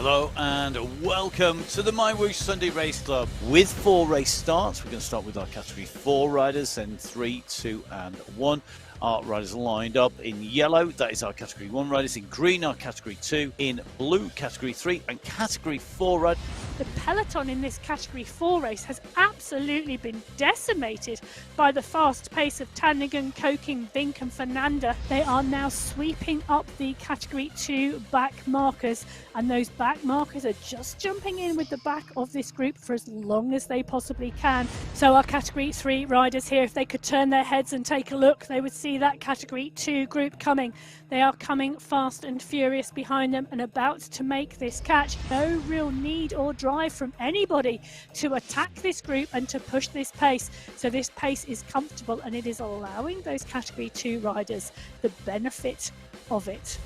Hello and welcome to the MyWhoosh Sunday Race Club. With 4 race starts, we're going to start with our Category 4 riders, then 3, 2 and 1. Our riders lined up in yellow, that is our Category 1 riders. In green, our Category 2. In blue, Category 3 and Category 4 riders. The peloton in this Category 4 race has absolutely been decimated by the fast pace of Tannigan, Koking, Vink and Fernanda. They are now sweeping up the Category 2 back markers, and those back markers are just jumping in with the back of this group for as long as they possibly can. So our Category 3 riders here, if they could turn their heads and take a look, they would see that Category 2 group coming. They are coming fast and furious behind them and about to make this catch. No real need or drive from anybody to attack this group and to push this pace. So this pace is comfortable and it is allowing those Category 2 riders the benefit of it.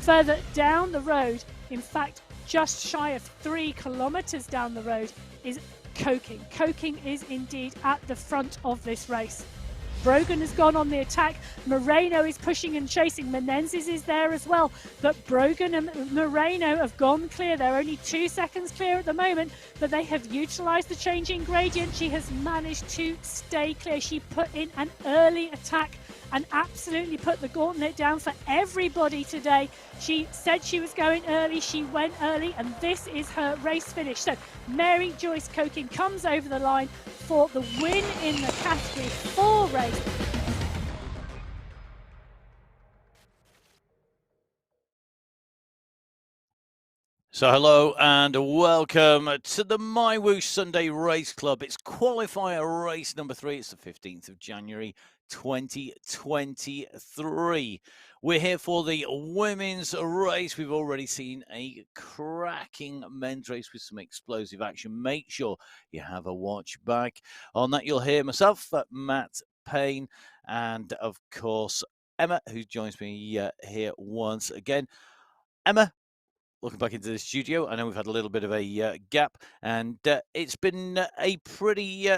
Further down the road, in fact, just shy of 3 kilometers down the road, is Koking. Koking is indeed at the front of this race. Brogan has gone on the attack. Moreno is pushing and chasing. Menendez is there as well. But Brogan and Moreno have gone clear. They're only 2 seconds clear at the moment, but they have utilised the changing gradient. She has managed to stay clear. She put in an early attack and absolutely put the gauntlet down for everybody today. She said she was going early, she went early, and this is her race finish. So Mary Joyce Koking comes over the line for the win in the Category 4 race. So hello and welcome to the MyWhoosh Sunday Race Club. It's Qualifier Race number 3. It's the 15th of January 2023. We're here for the women's race. We've already seen a cracking men's race with some explosive action. Make sure you have a watch back. On that, you'll hear myself, Matt Payne, and of course, Emma, who joins me here once again. Emma, welcome back into the studio. I know we've had a little bit of a gap, and it's been a pretty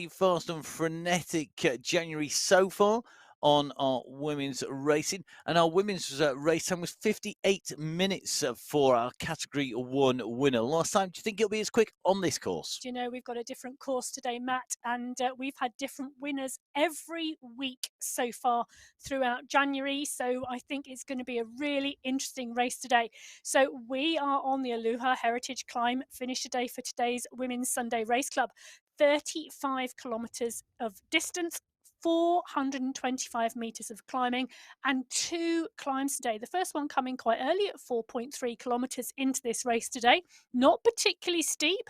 fast and frenetic January so far on our women's racing. And our women's race time was 58 minutes for our Category 1 winner. Last time, do you think it'll be as quick on this course? Do you know, we've got a different course today, Matt, and we've had different winners every week so far throughout January. So I think it's going to be a really interesting race today. So we are on the Aluha Heritage Climb finish today for today's Women's Sunday Race Club. 35 kilometres of distance, 425 metres of climbing, and 2 climbs today. The first one coming quite early at 4.3 kilometres into this race today. Not particularly steep.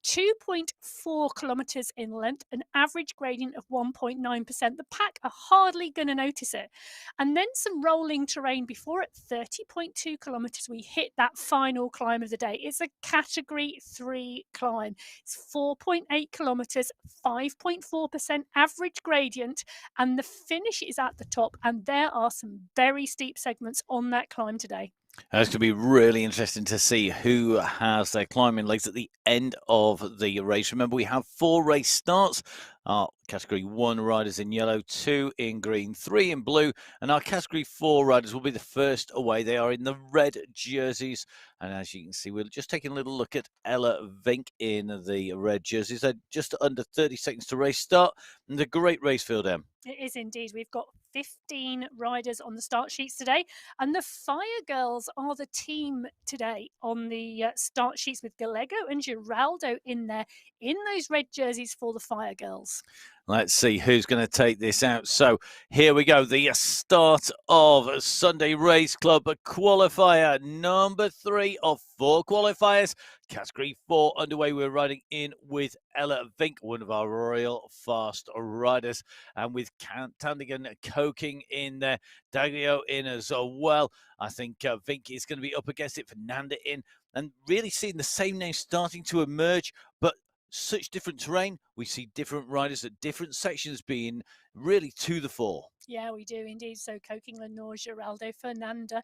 2.4 kilometres in length, an average gradient of 1.9%. The pack are hardly going to notice it. And then some rolling terrain before at 30.2 kilometres we hit that final climb of the day. It's a Category 3 climb. It's 4.8 kilometres, 5.4% average gradient, and the finish is at the top, and there are some very steep segments on that climb today. It's going to be really interesting to see who has their climbing legs at the end of the race. Remember, we have 4 race starts. Our Category 1 riders in yellow, 2 in green, 3 in blue, and our Category 4 riders will be the first away. They are in the red jerseys, and as you can see, we're just taking a little look at Ella Vink in the red jerseys. They're just under 30 seconds to race start, and a great race field, Em. It is indeed. We've got 15 riders on the start sheets today, and the Fire Girls are the team today on the start sheets, with Gallego and Giraldo in there in those red jerseys for the Fire Girls. Let's see who's going to take this out. So here we go. The start of Sunday Race Club qualifier number 3 of 4 qualifiers. Category 4 underway. We're riding in with Ella Vink, one of our Royal Fast riders, and with Tandigan Koking in there, Daglio in as well. I think Vink is going to be up against it, Fernanda in, and really seeing the same names starting to emerge, but such different terrain. We see different riders at different sections being really to the fore. Yeah, we do indeed. So Coking, Lenore, Geraldo, Fernanda,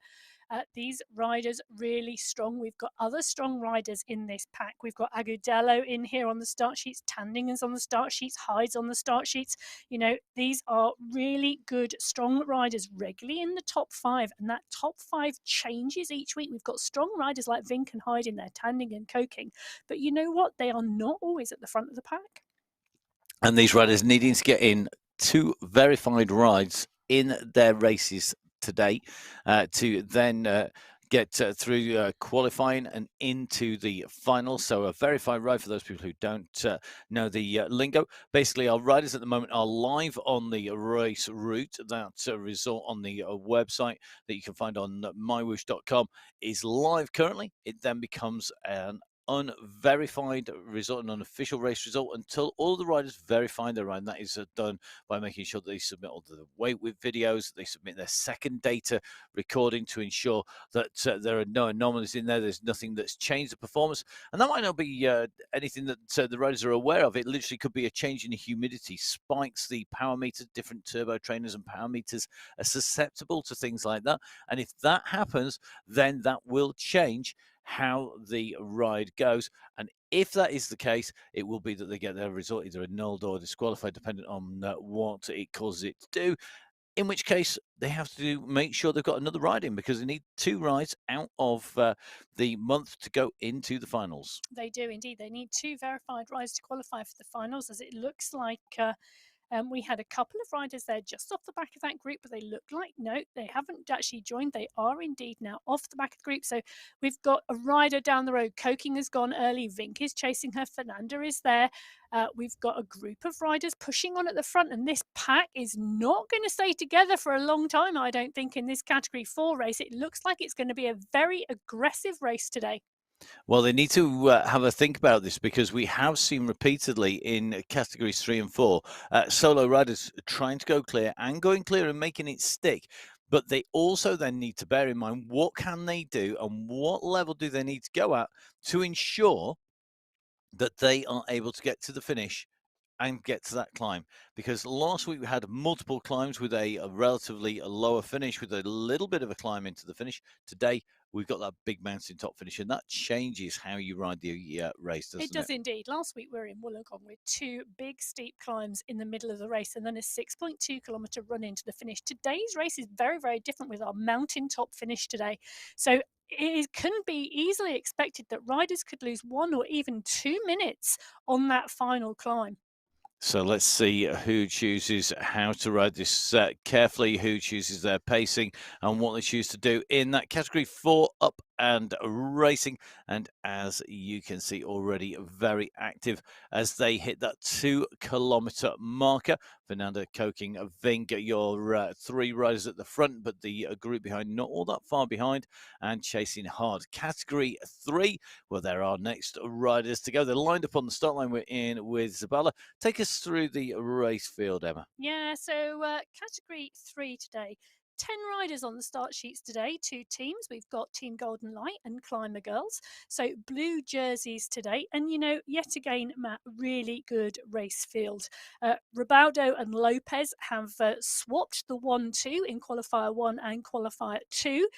these riders really strong. We've got other strong riders in this pack. We've got Agudelo in here on the start sheets, Tandinger's on the start sheets, Hyde's on the start sheets. You know, these are really good, strong riders regularly in the top five, and that top five changes each week. We've got strong riders like Vink and Hyde in there, Tanding and Coking, but you know what? They are not always at the front of the pack. And these riders needing to get in 2 verified rides in their races today to then get through qualifying and into the final. So a verified ride for those people who don't know the lingo. Basically, our riders at the moment are live on the race route. That result on the website that you can find on MyWhoosh.com is live currently. It then becomes an unverified result, an unofficial race result, until all the riders verify their ride. And that is done by making sure that they submit all the weight with videos, they submit their second data recording to ensure that there are no anomalies in there, there's nothing that's changed the performance. And that might not be anything that the riders are aware of. It literally could be a change in the humidity, spikes the power meter. Different turbo trainers and power meters are susceptible to things like that. And if that happens, then that will change how the ride goes. And if that is the case, it will be that they get their result either annulled or disqualified, depending on what it causes it to do. In which case, they have to make sure they've got another ride in, because they need 2 rides out of the month to go into the finals. They do indeed. They need 2 verified rides to qualify for the finals, as it looks like we had a couple of riders there just off the back of that group, but they look like no, they haven't actually joined. They are indeed now off the back of the group. So we've got a rider down the road. Coking has gone early. Vink is chasing her. Fernanda is there. We've got a group of riders pushing on at the front, and this pack is not going to stay together for a long time, I don't think, in this Category 4 race. It looks like it's going to be a very aggressive race today. Well, they need to have a think about this, because we have seen repeatedly in categories 3 and 4 solo riders trying to go clear and going clear and making it stick. But they also then need to bear in mind, what can they do and what level do they need to go at to ensure that they are able to get to the finish and get to that climb. Because last week we had multiple climbs with a relatively lower finish, with a little bit of a climb into the finish. Today we've got that big mountain top finish, and that changes how you ride the race, doesn't It does indeed. Last week we were in Wollongong with 2 big steep climbs in the middle of the race, and then a 6.2-kilometre run into the finish. Today's race is very, very different, with our mountain top finish today. So it can be easily expected that riders could lose 1 or even 2 minutes on that final climb. So let's see who chooses how to ride this carefully, who chooses their pacing and what they choose to do in that category 4 up and racing. And as you can see, already very active as they hit that 2-kilometre marker. Fernanda, Coking, Vink, your 3 riders at the front, but the group behind not all that far behind and chasing hard. Category 3, well, there are next riders to go. They're lined up on the start line. We're in with Zabala. Take us through the race field, Emma. Yeah, so category 3 today. 10 riders on the start sheets today, 2 teams. We've got Team Golden Light and Climber Girls. So blue jerseys today. And, you know, yet again, Matt, really good race field. Ribaldo and Lopez have swapped the 1-2 in Qualifier 1 and Qualifier 2.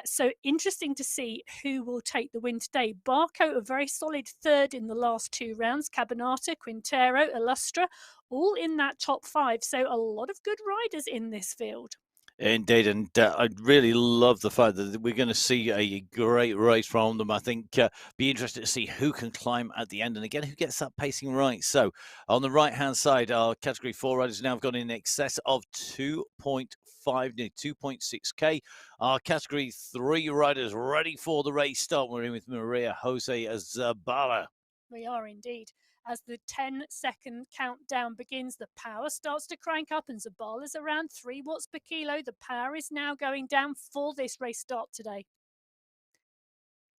So interesting to see who will take the win today. Barco, a very solid third in the last 2 rounds. Cabanata, Quintero, Illustra, all in that top 5. So a lot of good riders in this field. Indeed, and I really love the fact that we're going to see a great race from them. I think be interested to see who can climb at the end, and again, who gets that pacing right. So on the right-hand side, our Category 4 riders now have gone in excess of 2.5, near 2.6K. Our Category 3 riders ready for the race start. We're in with Maria Jose Zabala. We are indeed. As the 10-second countdown begins, the power starts to crank up, and Zabala's around 3 watts per kilo. The power is now going down for this race start today.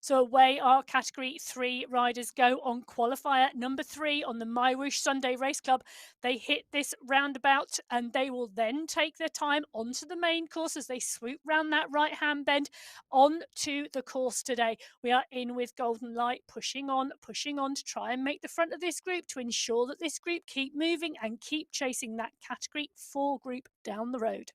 So away our Category 3 riders go on qualifier number 3 on the MyWhoosh Sunday Race Club. They hit this roundabout and they will then take their time onto the main course as they swoop round that right-hand bend onto the course today. We are in with Golden Light, pushing on to try and make the front of this group to ensure that this group keep moving and keep chasing that Category 4 group down the road.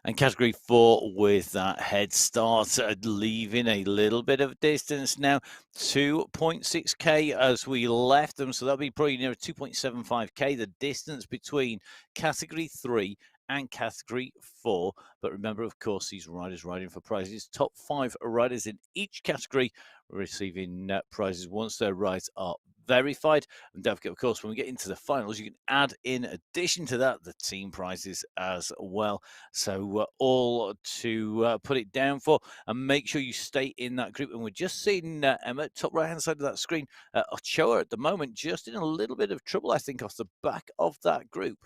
And Category 4 with that head start, leaving a little bit of distance now, 2.6k as we left them. So that'll be probably near 2.75k, the distance between Category 3 and Category 4. But remember, of course, these riders riding for prizes. Top 5 riders in each category receiving prizes once their rides are verified. And don't forget, of course, when we get into the finals, you can add in addition to that the team prizes as well. So all to put it down for, and make sure you stay in that group. And we're just seeing Emma, top right hand side of that screen, Ochoa at the moment, just in a little bit of trouble, I think, off the back of that group.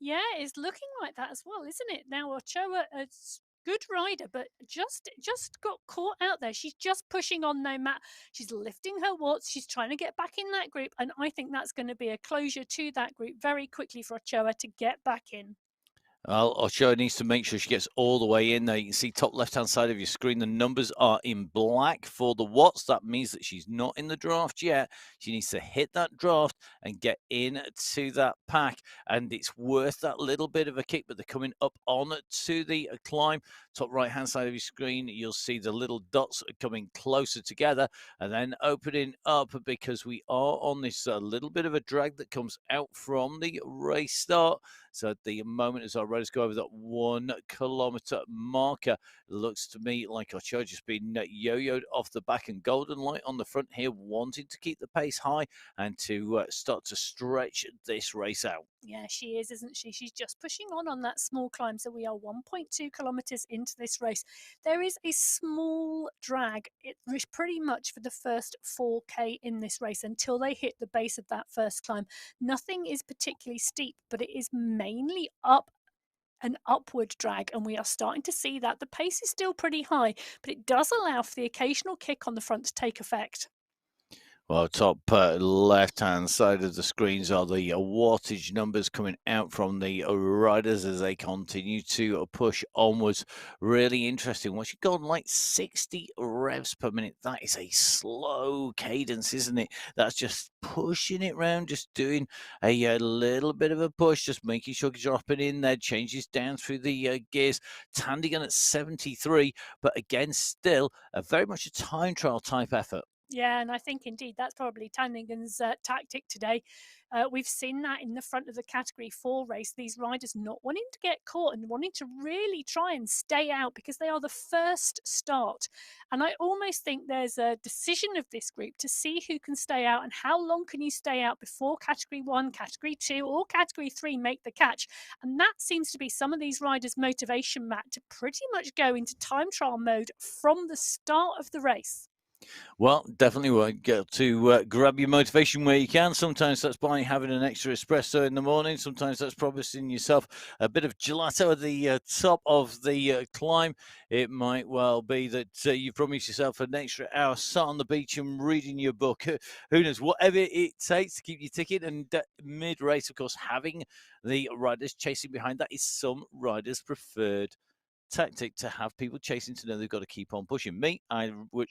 Yeah, it's looking like that as well, isn't it? Now Ochoa is good rider, but just got caught out there. She's just pushing on no mat. She's lifting her watts. She's trying to get back in that group, and I think that's going to be a closure to that group very quickly for Ochoa to get back in. Well, Ochoa needs to make sure she gets all the way in there. You can see top left-hand side of your screen, the numbers are in black for the watts. That means that she's not in the draft yet. She needs to hit that draft and get into that pack. And it's worth that little bit of a kick, but they're coming up on to the climb. Top right-hand side of your screen, you'll see the little dots coming closer together and then opening up, because we are on this little bit of a drag that comes out from the race start. So at the moment, as our riders go over that 1 kilometer marker, it looks to me like Ochoa just been yo-yoed off the back, and Golden Light on the front here, wanting to keep the pace high and to start to stretch this race out. Yeah, she is, isn't she? She's just pushing on that small climb. So we are 1.2 kilometers into this race. There is a small drag. It is pretty much for the first 4k in this race until they hit the base of that first climb. Nothing is particularly steep, but it is mainly up an upward drag, and we are starting to see that the pace is still pretty high, but it does allow for the occasional kick on the front to take effect. Well, top left-hand side of the screens are the wattage numbers coming out from the riders as they continue to push onwards. Really interesting. Once you've gone like 60 revs per minute, that is a slow cadence, isn't it? That's just pushing it round, just doing a little bit of a push, just making sure you're dropping in there, changes down through the gears. Tandigan at 73, but again, still very much a time trial type effort. Yeah, and I think indeed that's probably Tanningen's tactic today. We've seen that in the front of the Category 4 race, these riders not wanting to get caught and wanting to really try and stay out because they are the first start. And I almost think there's a decision of this group to see who can stay out and how long can you stay out before Category 1, Category 2 or Category 3 make the catch. And that seems to be some of these riders' motivation, Matt, to pretty much go into time trial mode from the start of the race. Well, definitely won't get to grab your motivation where you can. Sometimes that's by having an extra espresso in the morning. Sometimes that's promising yourself a bit of gelato at the top of the climb. It might well be that you promise yourself an extra hour sat on the beach and reading your book. Who knows? Whatever it takes to keep you ticking. And mid-race, of course, having the riders chasing behind, that is some riders' preferred tactic, to have people chasing, to know they've got to keep on pushing. Me, I would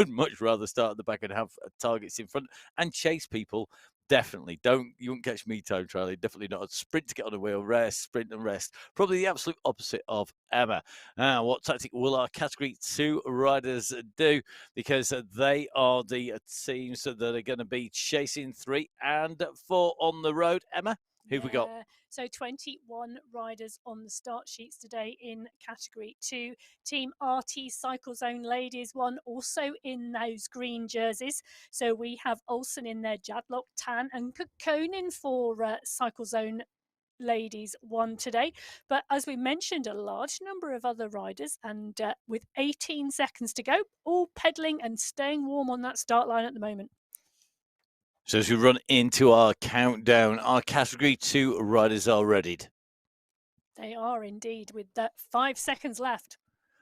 much rather start at the back and have targets in front and chase people. Definitely you won't catch me time trialing. Definitely not a sprint to get on a wheel, rest, sprint and rest. Probably the absolute opposite of Emma. What tactic will our Category 2 riders do? Because they are the teams that are going to be chasing 3 and 4 on the road. Emma, who've we got? So 21 riders on the start sheets today in Category 2. Team RT Cycle Zone Ladies won, also in those green jerseys. So we have Olsen in their Jadlock tan and Kokkonen for Cycle Zone Ladies won today. But as we mentioned, a large number of other riders, and with 18 seconds to go, all pedaling and staying warm on that start line at the moment. So as we run into our countdown, our Category 2 riders are readied. They are indeed, with 5 seconds left.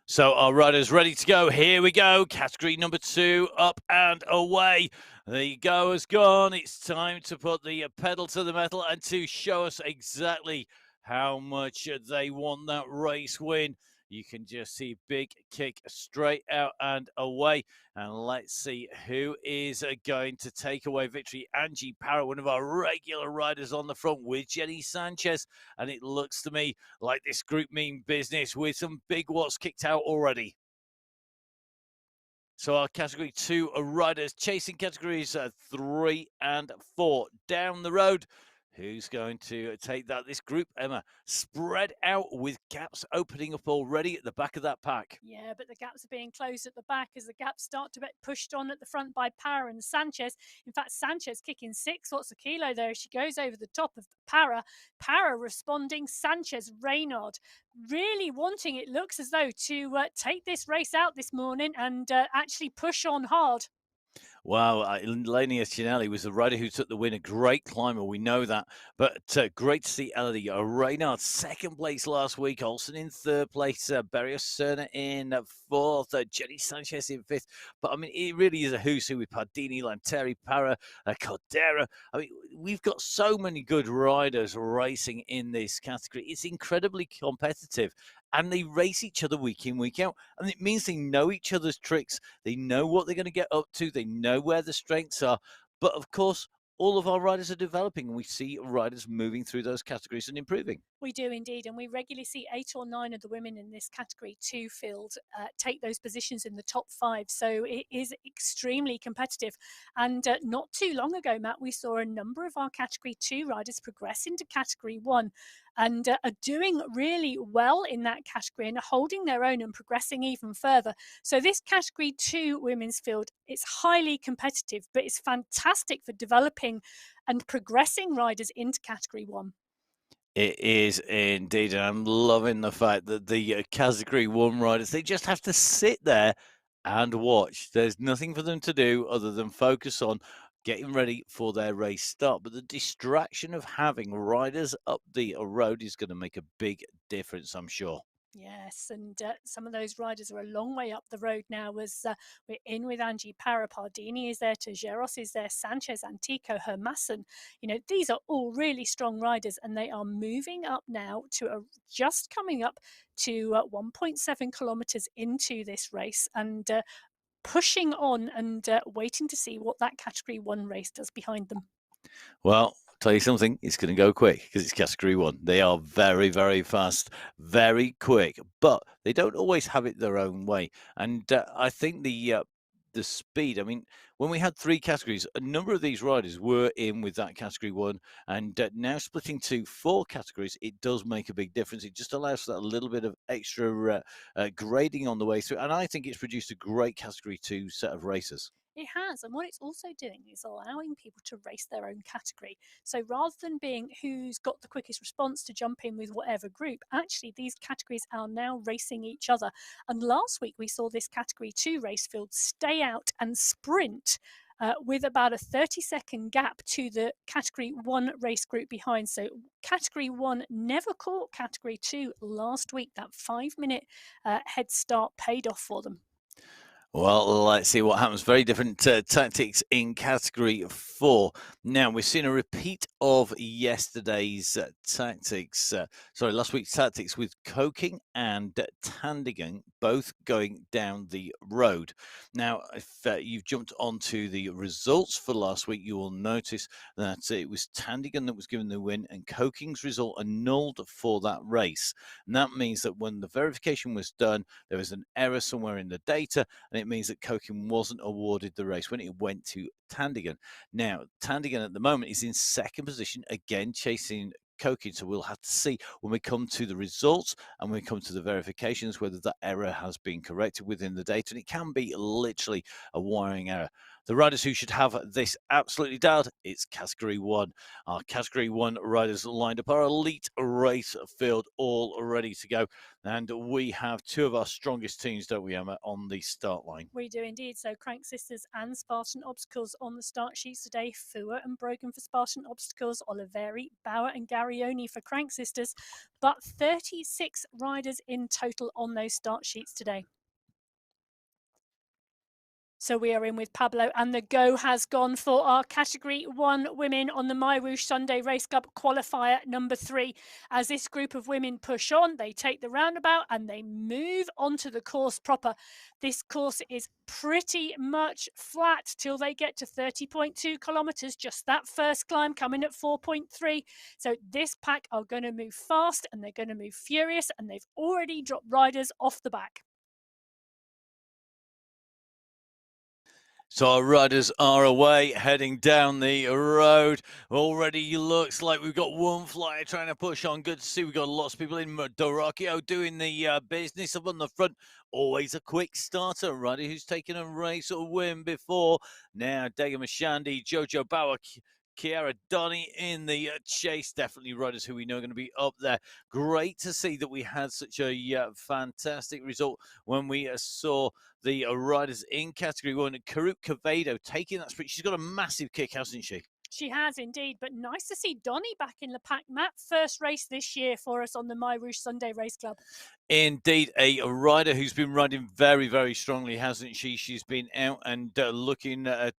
So our riders ready to go. Here we go. Category number 2, up and away. The go has gone. It's time to put the pedal to the metal and to show us exactly how much they want that race win. You can just see big kick straight out and away. And let's see who is going to take away victory. Angie Parrott, one of our regular riders on the front with Jenny Sanchez. And it looks to me like this group mean business with some big watts kicked out already. So our category 2 riders chasing categories 3 and 4 down the road. Who's going to take that? This group, Emma, spread out with gaps opening up already at the back of that pack. Yeah, but the gaps are being closed at the back as the gaps start to get pushed on at the front by Para and Sanchez. In fact, Sanchez kicking 6 watts a kilo there as she goes over the top of Para. Para responding, Sanchez, Reynard really wanting, it looks as though, to take this race out this morning and actually push on hard. Wow, Lania Chinelli was the rider who took the win. A great climber, we know that. But great to see Elodie Reynard second place last week. Olsen in third place. Berrios Serna in fourth. Jenny Sanchez in fifth. But I mean, it really is a who's who with Pardini, Lanteri, Para, Cordera. I mean, we've got so many good riders racing in this category. It's incredibly competitive. And they race each other week in, week out. And it means they know each other's tricks. They know what they're going to get up to. They know where the strengths are. But of course, all of our riders are developing, and we see riders moving through those categories and improving. We do indeed, and we regularly see 8 or 9 of the women in this category 2 field take those positions in the top 5. So it is extremely competitive. And not too long ago, Matt, we saw a number of our category 2 riders progress into category 1 and are doing really well in that category and are holding their own and progressing even further. So this category 2 women's field, it's highly competitive, but it's fantastic for developing and progressing riders into category 1. It is indeed, and I'm loving the fact that the category 1 riders, they just have to sit there and watch. There's nothing for them to do other than focus on getting ready for their race start. But the distraction of having riders up the road is going to make a big difference, I'm sure. Yes, and some of those riders are a long way up the road now as we're in with Angie Parapardini is there, Tejeros is there, Sanchez, Antico, Hermassen. You know, these are all really strong riders and they are moving up now to just coming up to 1.7 kilometers into this race and pushing on and waiting to see what that category 1 race does behind them. Well, tell you something, it's going to go quick because it's category 1. They are very, very fast, very quick, but they don't always have it their own way. And I think the speed. I mean, when we had 3 categories, a number of these riders were in with that category 1, and now splitting to 4 categories, it does make a big difference. It just allows for that little bit of extra grading on the way through, and I think it's produced a great category 2 set of races. It has. And what it's also doing is allowing people to race their own category. So rather than being who's got the quickest response to jump in with whatever group, actually these categories are now racing each other. And last week we saw this category 2 race field stay out and sprint with about a 30-second gap to the category 1 race group behind. So category 1 never caught category 2 last week. That 5-minute head start paid off for them. Well, let's see what happens. Very different tactics in category 4. Now, we've seen a repeat of yesterday's tactics. Last week's tactics with Coking and Tandigan both going down the road. Now, if you've jumped onto the results for last week, you will notice that it was Tandigan that was given the win and Coking's result annulled for that race. And that means that when the verification was done, there was an error somewhere in the data, and it means that Kokin wasn't awarded the race when it went to Tandigan. Now, Tandigan at the moment is in second position, again chasing Kokin, so we'll have to see when we come to the results and when we come to the verifications whether that error has been corrected within the data, and it can be literally a wiring error. The riders who should have this absolutely dialed, it's Category 1. Our Category 1 riders lined up, our elite race field all ready to go. And we have two of our strongest teams, don't we, Emma, on the start line? We do indeed. So Crank Sisters and Spartan Obstacles on the start sheets today. Fua and Brogan for Spartan Obstacles, Oliveri, Bauer and Garioni for Crank Sisters. But 36 riders in total on those start sheets today. So we are in with Pablo, and the go has gone for our Category 1 women on the MyWhoosh Sunday Race Cup qualifier number 3. As this group of women push on, they take the roundabout and they move onto the course proper. This course is pretty much flat till they get to 30.2 kilometres, just that first climb coming at 4.3. So this pack are going to move fast and they're going to move furious, and they've already dropped riders off the back. So our riders are away, heading down the road. Already looks like we've got one flyer trying to push on. Good to see we've got lots of people in. Dorakio doing the business up on the front. Always a quick starter. Rider who's taken a race or win before. Now Dega Mashandi, Jojo Bauer, Kiara Donny in the chase. Definitely riders who we know are going to be up there. Great to see that we had such a fantastic result when we saw the riders in Category 1. Karuk Kavedo taking that sprint. She's got a massive kick, hasn't she? She has indeed, but nice to see Donny back in the pack. Matt, first race this year for us on the MyWhoosh Sunday Race Club. Indeed, a rider who's been riding very, very strongly, hasn't she? She's been out and looking at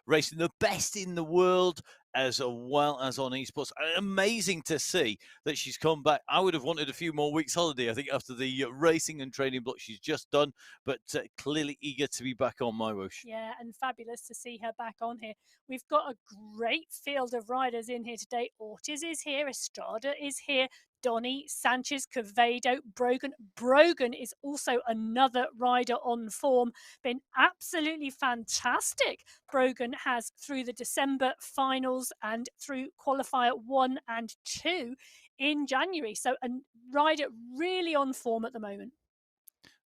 racing the best in the world, as well as on esports. Amazing to see that she's come back. I would have wanted a few more weeks holiday, I think, after the racing and training block she's just done, but clearly eager to be back on MyWhoosh. Yeah, and fabulous to see her back on here. We've got a great field of riders in here today. Ortiz is here, Estrada is here, Donny, Sanchez, Quevedo, Brogan. Brogan is also another rider on form. Been absolutely fantastic. Brogan has through the December finals and through qualifier 1 and 2 in January. So a rider really on form at the moment.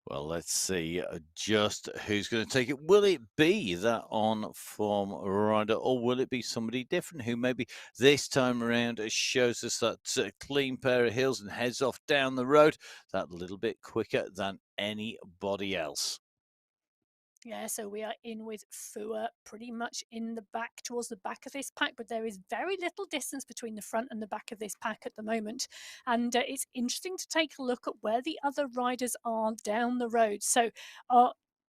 Well, let's see just who's going to take it. Will it be that on form rider, or will it be somebody different who maybe this time around shows us that clean pair of heels and heads off down the road that little bit quicker than anybody else? Yeah, so we are in with Fua pretty much in the back, towards the back of this pack, but there is very little distance between the front and the back of this pack at the moment. And it's interesting to take a look at where the other riders are down the road. So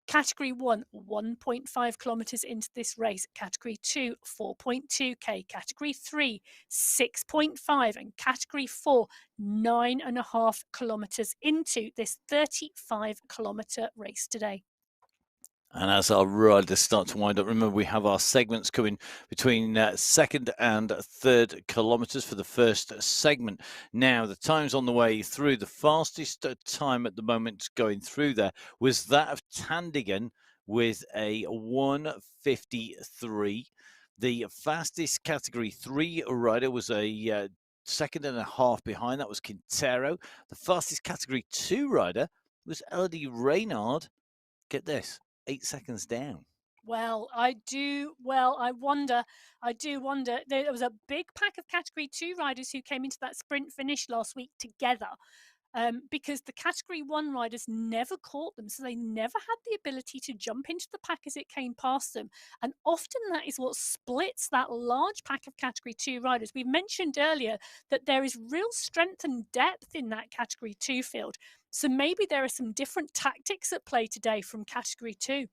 Category 1, 1.5 kilometres into this race. Category 2, 4.2k. Category 3, 6.5. And Category 4, 9.5 kilometres into this 35-kilometre race today. And as our riders start to wind up, remember we have our segments coming between 2nd and 3rd kilometres for the first segment. Now, the times on the way through, the fastest time at the moment going through there was that of Tandigan with a 1:53. The fastest Category 3 rider was a second and a half behind. That was Quintero. The fastest Category 2 rider was Elodie Reynard. Get this. 8 seconds down. Well, I wonder. There was a big pack of Category 2 riders who came into that sprint finish last week together. Because the Category 1 riders never caught them, so they never had the ability to jump into the pack as it came past them. And often that is what splits that large pack of Category 2 riders. We've mentioned earlier that there is real strength and depth in that Category 2 field. So maybe there are some different tactics at play today from Category 2.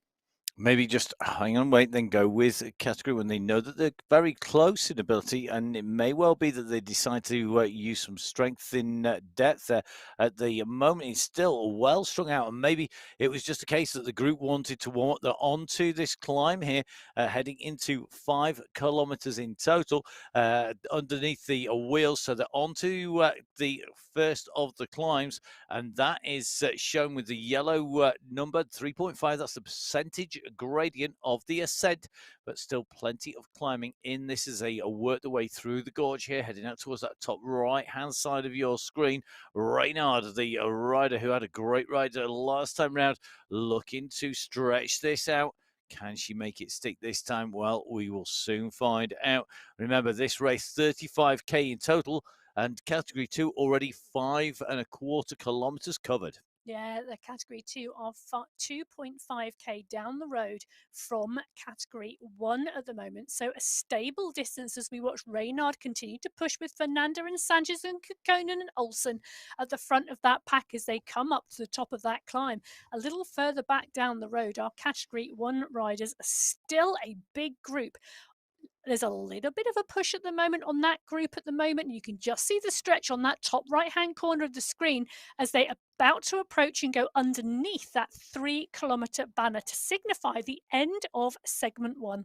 Maybe just hang on, wait, then go with Category when they know that they're very close in ability, and it may well be that they decide to use some strength in depth there. At the moment, it's still well strung out, and maybe it was just a case that the group wanted to warm up onto this climb here, heading into 5 kilometers in total underneath the wheels, so they're onto the first of the climbs, and that is shown with the yellow number 3.5. That's the percentage gradient of the ascent, but still plenty of climbing in. This is a work the way through the gorge here, heading out towards that top right hand side of your screen. Reynard, the rider who had a great ride last time round, looking to stretch this out. Can she make it stick this time? Well, we will soon find out. Remember, this race 35k in total, and category 2 already 5.25 kilometers covered. Yeah, the category 2 are 2.5k down the road from category 1 at the moment. So a stable distance as we watch Reynard continue to push with Fernanda and Sanchez and Kukkonen and Olsen at the front of that pack as they come up to the top of that climb. A little further back down the road, our category 1 riders are still a big group. There's a little bit of a push at the moment on that group at the moment. You can just see the stretch on that top right hand corner of the screen as they are about to approach and go underneath that 3 kilometer banner to signify the end of segment 1.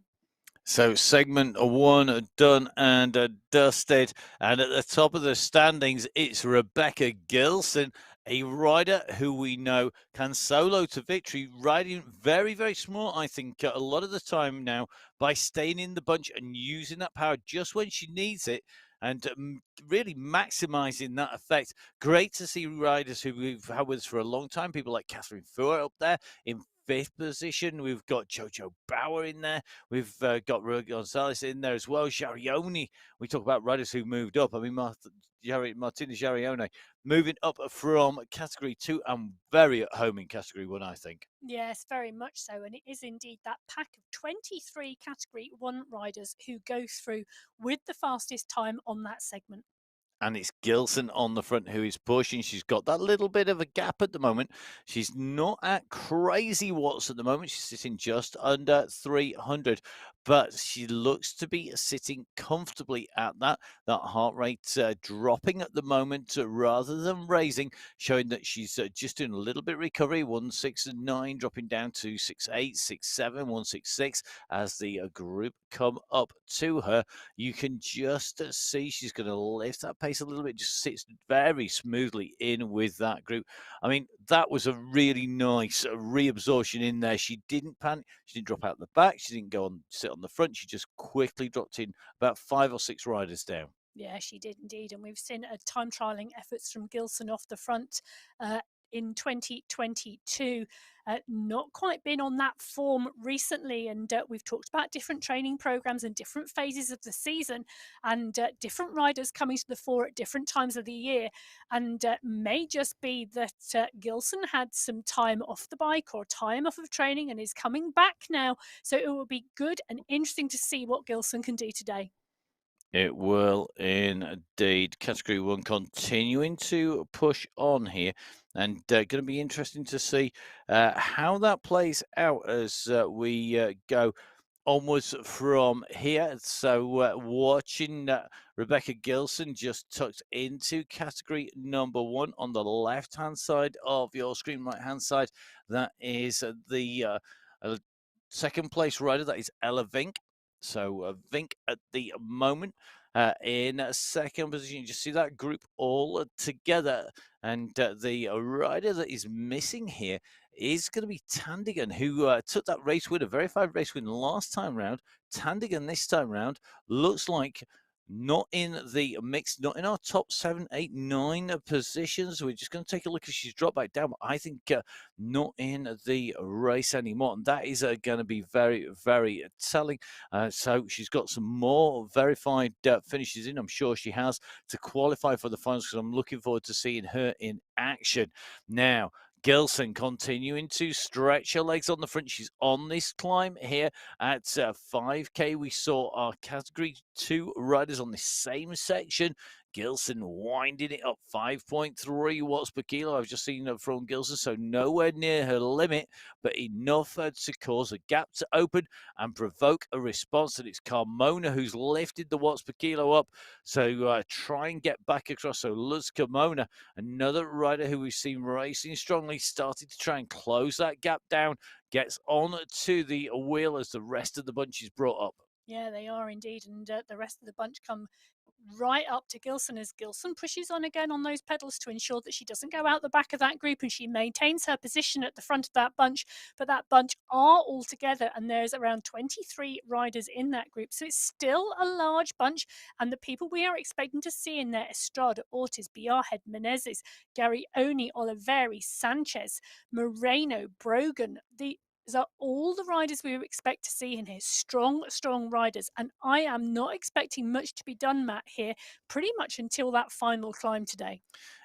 So segment 1 done and dusted, and at the top of the standings, it's Rebecca Gilson, a rider who we know can solo to victory, riding very, very smart, I think, a lot of the time now by staying in the bunch and using that power just when she needs it and really maximizing that effect. Great to see riders who we've had with us for a long time, people like Catherine Fuhr up there in fifth position. We've got Jojo Bauer in there. We've got Rui Gonzalez in there as well. Jarione. We talk about riders who moved up. I mean, Martina Jarione moving up from category 2 and very at home in category 1, I think. Yes, very much so. And it is indeed that pack of 23 category 1 riders who go through with the fastest time on that segment. And it's Gilson on the front who is pushing. She's got that little bit of a gap at the moment. She's not at crazy watts at the moment. She's sitting just under 300, but she looks to be sitting comfortably at that. That heart rate dropping at the moment rather than raising, showing that she's just doing a little bit of recovery. 169 dropping down to 68, 67, 166 as the group come up to her. You can just see she's going to lift that pace a little bit, just sits very smoothly in with that group. I mean, that was a really nice reabsorption in there. She didn't panic. She didn't drop out the back. She didn't go on sit on the front. She just quickly dropped in about 5 or 6 riders down. Yeah, she did indeed. And we've seen time trialing efforts from Gilson off the front in 2022. Not quite been on that form recently. And we've talked about different training programs and different phases of the season and different riders coming to the fore at different times of the year. And may just be that Gilson had some time off the bike or time off of training and is coming back now. So it will be good and interesting to see what Gilson can do today. It will indeed. Category 1 continuing to push on here, and going to be interesting to see how that plays out as we go onwards from here. So watching Rebecca Gilson just tucked into category number 1 on the left-hand side of your screen, right-hand side. That is the second place rider. That is Ella Vink. So Vink at the moment in second position. You just see that group all together. And the rider that is missing here is going to be Tandigan, who took that race win, a verified race win last time round. Tandigan this time round looks like not in the mix, not in our top 7, 8, 9 positions. We're just going to take a look if she's dropped back down. But I think not in the race anymore. And that is going to be very, very telling. So she's got some more verified finishes in. I'm sure she has to qualify for the finals because I'm looking forward to seeing her in action. Now, Gilson continuing to stretch her legs on the front. She's on this climb here at 5K. We saw our category 2 riders on the same section. Gilson winding it up 5.3 watts per kilo. I've just seen it from Gilson, so nowhere near her limit, but enough to cause a gap to open and provoke a response. And it's Carmona who's lifted the watts per kilo up. So try and get back across. So Luz Carmona, another rider who we've seen racing strongly, started to try and close that gap down, gets on to the wheel as the rest of the bunch is brought up. Yeah, they are indeed. And the rest of the bunch come right up to Gilson as Gilson pushes on again on those pedals to ensure that she doesn't go out the back of that group and she maintains her position at the front of that bunch. But that bunch are all together and there's around 23 riders in that group. So it's still a large bunch. And the people we are expecting to see in there, Estrada, Ortiz, Biarhead, Menezes, Gary Oni, Oliveri, Sanchez, Moreno, Brogan, the These are all the riders we would expect to see in here. Strong, strong riders. And I am not expecting much to be done, Matt, here, pretty much until that final climb today.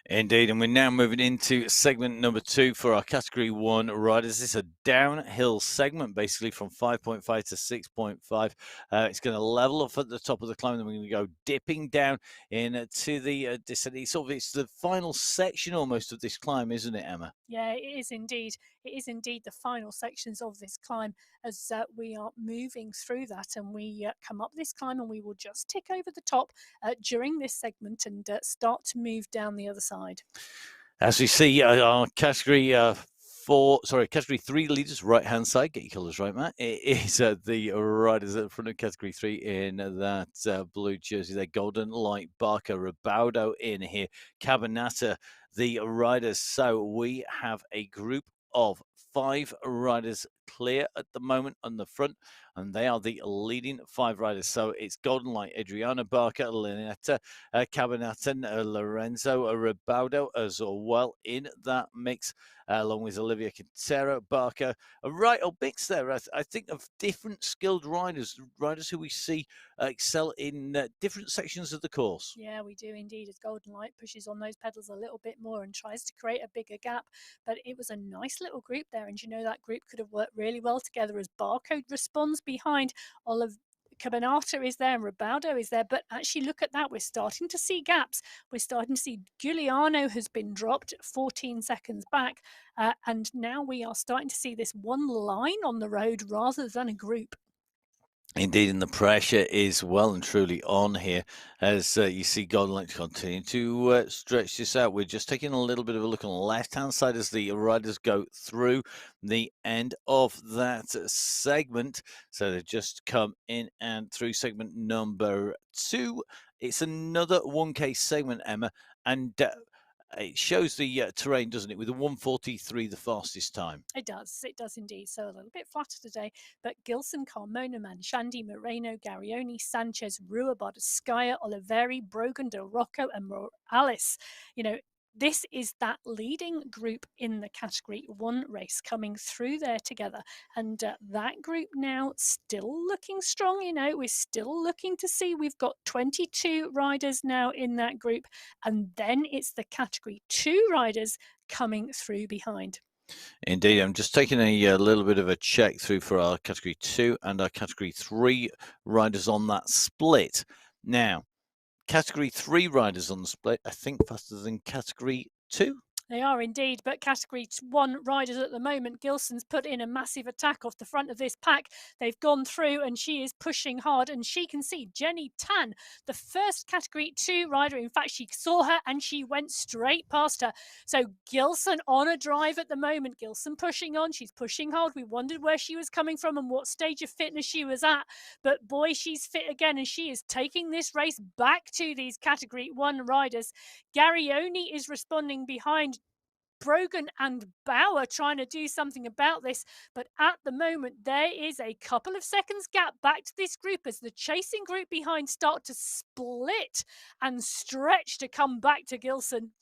Indeed, and we're now moving into segment number 2 for our Category 1 riders. This is a downhill segment, basically from 5.5 to 6.5. It's going to level off at the top of the climb, then we're going to go dipping down into the descent. It's the final section almost of this climb, isn't it, Emma? Yeah, it is indeed. It is indeed the final sections of this climb as we are moving through that. And we come up this climb and we will just tick over the top during this segment and start to move down the other side. As we see, our category 3 leaders, right hand side. Get your colours right, Matt. It is the riders at the front of category 3 in that blue jersey. They're Golden Light, Barker, Rabaudo in here, Cabanata, the riders. So we have a group of 5 riders clear at the moment on the front, and they are the leading 5 riders. So it's Golden Light, Adriana Barker, Linetta, Cabanatan, Lorenzo Rabaudo as well in that mix, along with Olivia Quintero, Barker. A right old mix there, I think, of different skilled riders who we see excel in different sections of the course. Yeah, we do indeed. As Golden Light pushes on those pedals a little bit more and tries to create a bigger gap. But it was a nice little group there. And you know, that group could have worked really well together as Barcode responds behind. Olive Cabanata is there and Rabaudo is there. But actually, look at that. We're starting to see gaps. We're starting to see Giuliano has been dropped 14 seconds back. And now we are starting to see this one line on the road rather than a group. Indeed, and the pressure is well and truly on here as you see Golden Light continue to stretch this out. We're just taking a little bit of a look on the left-hand side as the riders go through the end of that segment. So they've just come in and through segment number 2. It's another 1K segment, Emma, and it shows the terrain, doesn't it, with a 1:43, the fastest time. It does indeed. So a little bit flatter today, but Gilson, Carmona, Manchandi, Moreno, Garioni, Sanchez, Rua, Bardescaya, Oliveri, Brogan, Del Rocco, and Morales. You know, this is that leading group in the Category 1 race coming through there together. And that group now still looking strong. You know, we're still looking to see. We've got 22 riders now in that group. And then it's the Category 2 riders coming through behind. Indeed, I'm just taking a little bit of a check through for our Category 2 and our Category 3 riders on that split. Now, Category 3 riders on the split, I think faster than Category 2. They are indeed, but Category 1 riders at the moment, Gilson's put in a massive attack off the front of this pack. They've gone through and she is pushing hard, and she can see Jenny Tan, the first Category 2 rider. In fact, she saw her and she went straight past her. So Gilson on a drive at the moment. Gilson pushing on. She's pushing hard. We wondered where she was coming from and what stage of fitness she was at. But boy, she's fit again, and she is taking this race back to these Category 1 riders. Garioni is responding behind. Brogan and Bauer trying to do something about this, but at the moment there is a couple of seconds gap back to this group as the chasing group behind start to split and stretch to come back to Gilson.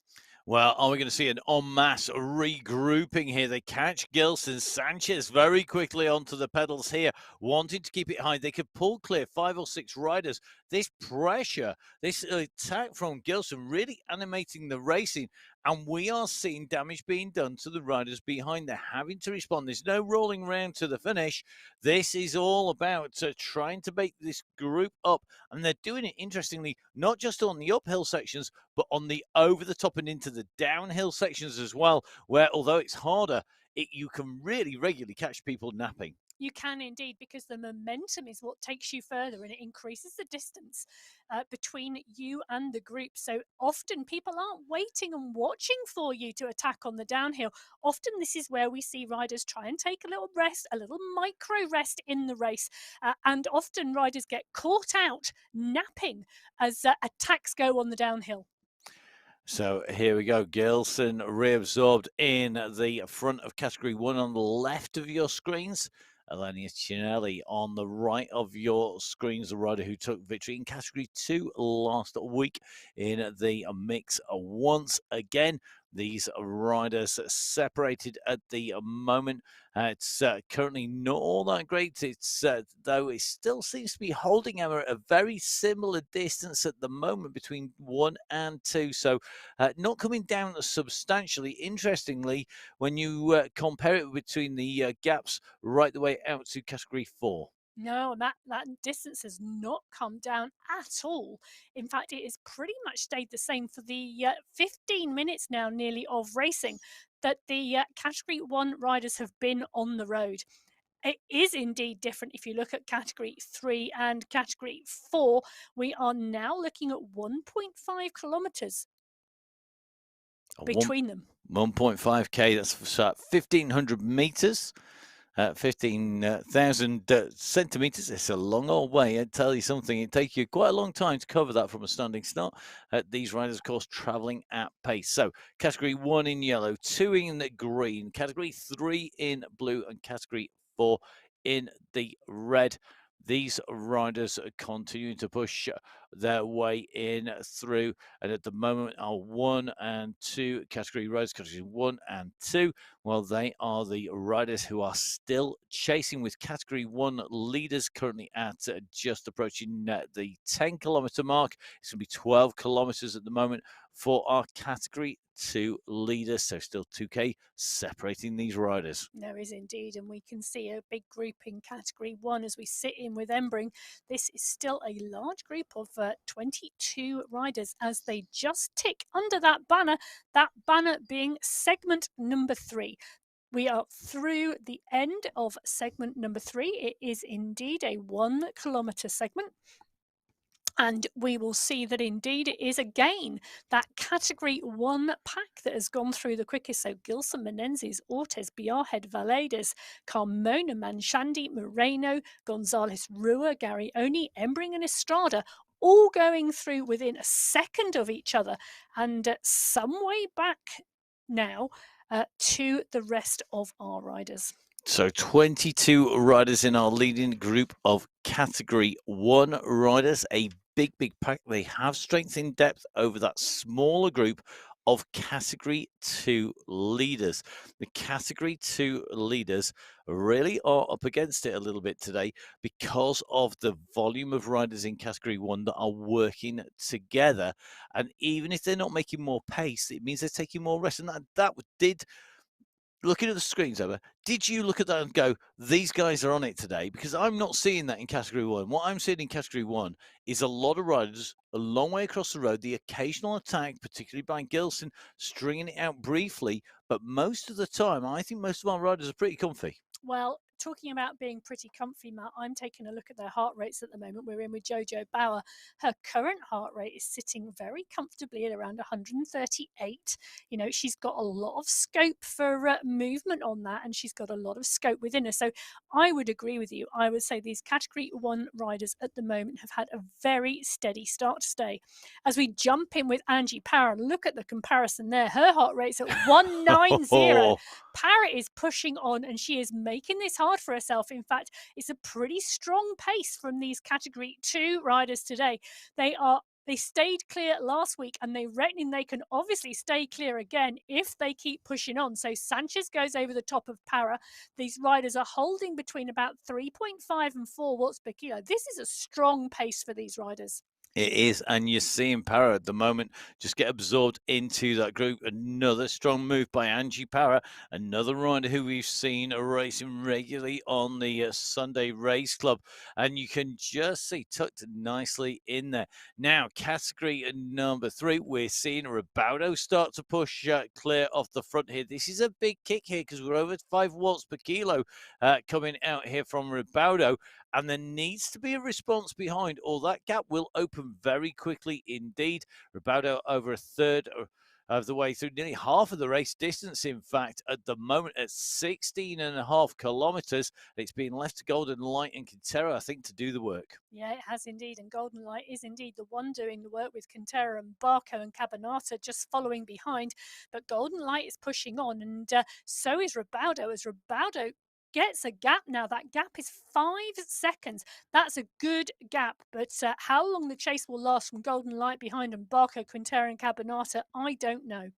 Well, are we going to see an en masse regrouping here? They catch Gilson. Sanchez very quickly onto the pedals here, wanting to keep it high. They could pull clear 5 or 6 riders. This pressure, this attack from Gilson really animating the racing. And we are seeing damage being done to the riders behind. They're having to respond. There's no rolling round to the finish. This is all about trying to make this group up. And they're doing it, interestingly, not just on the uphill sections, but on the over the top and into the downhill sections as well, where although it's harder, you can really regularly catch people napping. You can indeed, because the momentum is what takes you further and it increases the distance between you and the group. So often people aren't waiting and watching for you to attack on the downhill. Often this is where we see riders try and take a little rest, a little micro rest in the race. And often riders get caught out napping as attacks go on the downhill. So here we go. Gilson reabsorbed in the front of Category 1 on the left of your screens. Elenia Cinelli on the right of your screens, the rider who took victory in Category 2 last week in the mix once again. These riders separated at the moment. It's currently not all that great. It's though it still seems to be holding at a very similar distance at the moment between 1 and 2. So not coming down substantially. Interestingly, when you compare it between the gaps right the way out to category 4. No, that distance has not come down at all. In fact, it has pretty much stayed the same for the 15 minutes now, nearly, of racing that the Category 1 riders have been on the road. It is indeed different if you look at Category 3 and Category 4. We are now looking at 1.5 kilometres A one between them. 1.5k. That's 1,500 meters. 15,000 centimeters. It's a long old way. I tell you something, it takes you quite a long time to cover that from a standing start. These riders, of course, traveling at pace. So, category 1 in yellow, 2 in the green, category 3 in blue, and category 4 in the red. These riders are continuing to push their way in through, and at the moment are 1 and 2 category riders, category 1 and 2. Well, they are the riders who are still chasing, with category 1 leaders currently at just approaching the 10-kilometer mark. It's going to be 12 kilometers at the moment for our category 2 leaders. So still 2K separating these riders. There is indeed, and we can see a big group in Category 1 as we sit in with Embring. This is still a large group of 22 riders as they just tick under that banner being segment number 3. We are through the end of segment number 3. It is indeed a 1 kilometre segment. And we will see that indeed it is again that category 1 pack that has gone through the quickest. So Gilson, Menendez, Ortiz, Biarhead, Valedas, Carmona, Manchandi, Moreno, Gonzalez, Rua, Garioni, Embring, and Estrada, all going through within a second of each other, and some way back now to the rest of our riders. So 22 riders in our leading group of category 1 riders, a big pack. They have strength in depth over that smaller group of category 2 leaders. The category 2 leaders really are up against it a little bit today because of the volume of riders in category 1 that are working together. And even if they're not making more pace, it means they're taking more rest. And that did, looking at the screens, Emma, did you look at that and go, these guys are on it today? Because I'm not seeing that in category 1. What I'm seeing in category 1 is a lot of riders a long way across the road, the occasional attack, particularly by Gilson, stringing it out briefly. But most of the time, I think most of our riders are pretty comfy. Well, talking about being pretty comfy, Matt, I'm taking a look at their heart rates at the moment. We're in with Jojo Bauer. Her current heart rate is sitting very comfortably at around 138. You know, she's got a lot of scope for movement on that, and she's got a lot of scope within her. So I would agree with you. I would say these category 1 riders at the moment have had a very steady start to stay. As we jump in with Angie Power, and look at the comparison there. Her heart rate's at 190. Parrot is pushing on, and she is making this hard for herself. In fact, it's a pretty strong pace from these category 2 riders today. They stayed clear last week, and they reckon they can obviously stay clear again if they keep pushing on. So Sanchez goes over the top of Para. These riders are holding between about 3.5 and 4 watts per kilo. This is a strong pace for these riders. It is, and you're seeing Para at the moment just get absorbed into that group. Another strong move by Angie Para, another rider who we've seen racing regularly on the Sunday Race Club, and you can just see tucked nicely in there. Now, category number 3, we're seeing Ribaudo start to push clear off the front here. This is a big kick here because we're over 5 watts per kilo coming out here from Ribaudo. And there needs to be a response behind, or that gap will open very quickly indeed. Ribaudo over a third of the way through, nearly half of the race distance, in fact, at the moment at 16.5 kilometers. It's been left to Golden Light and Quintero, I think, to do the work. Yeah, it has indeed. And Golden Light is indeed the one doing the work, with Quintero and Barco and Cabanata just following behind. But Golden Light is pushing on, and so is Ribaudo, as Ribaudo gets a gap now. That gap is 5 seconds. That's a good gap, but how long the chase will last from Golden Light behind and Barco, Quintero and Cabanata, I don't know.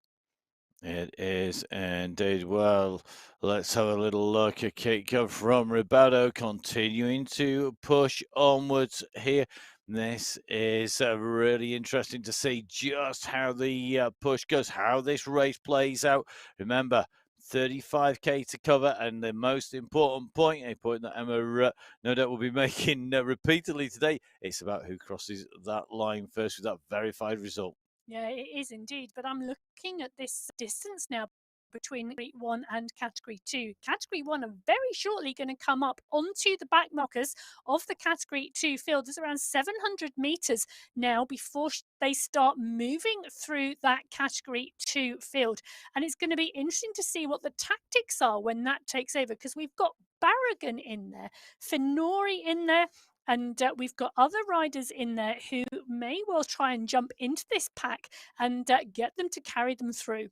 It is indeed. Well, let's have a little look at kick from Ribaldo, continuing to push onwards here. This is really interesting to see just how the push goes, how this race plays out. Remember, 35k to cover, and the most important point, a point that Emma no doubt will be making repeatedly today, it's about who crosses that line first with that verified result. Yeah, it is indeed. But I'm looking at this distance now between Category 1 and Category 2. Category 1 are very shortly going to come up onto the back markers of the Category 2 field. There's around 700 metres now before they start moving through that Category 2 field. And it's going to be interesting to see what the tactics are when that takes over, because we've got Barragan in there, Finori in there, and we've got other riders in there who may well try and jump into this pack and get them to carry them through.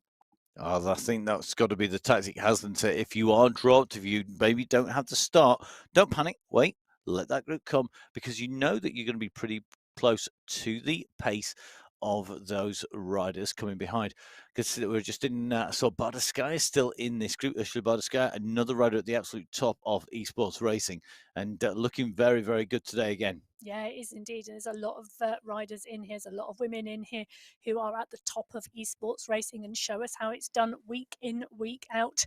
Oh, I think that's got to be the tactic, hasn't it? If you are dropped, if you maybe don't have to start, don't panic. Wait, let that group come, because you know that you're going to be pretty close to the pace of those riders coming behind. Because we're just in, so Bardaskai is still in this group. Actually, Bardaskai, another rider at the absolute top of esports racing, and looking very, very good today again. Yeah, it is indeed. There's a lot of riders in here. There's a lot of women in here who are at the top of esports racing and show us how it's done week in, week out.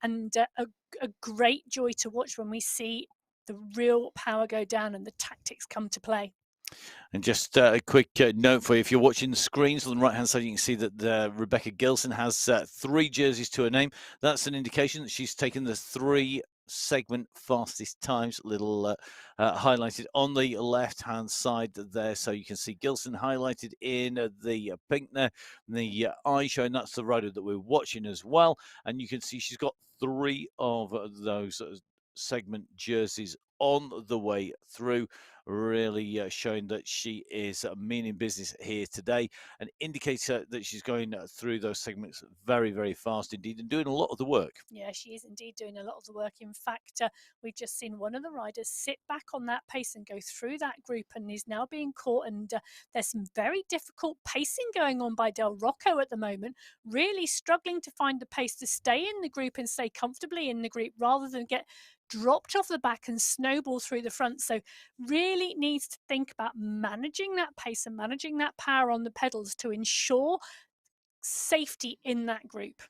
And a great joy to watch when we see the real power go down and the tactics come to play. And just a quick note for you, if you're watching the screens on the right-hand side, you can see that Rebecca Gilson has 3 jerseys to her name. That's an indication that she's taken the 3 segment fastest times, little highlighted on the left-hand side there. So you can see Gilson highlighted in the pink there, the eye showing that's the rider that we're watching as well. And you can see she's got 3 of those segment jerseys on the way through, really showing that she is meaning business here today, and indicates that she's going through those segments very, very fast indeed, and doing a lot of the work. Yeah, she is indeed doing a lot of the work. In fact, we've just seen one of the riders sit back on that pace and go through that group, and is now being caught. And there's some very difficult pacing going on by Del Rocco at the moment, really struggling to find the pace to stay in the group and stay comfortably in the group rather than get dropped off the back and snowball through the front. So really needs to think about managing that pace and managing that power on the pedals to ensure safety in that group.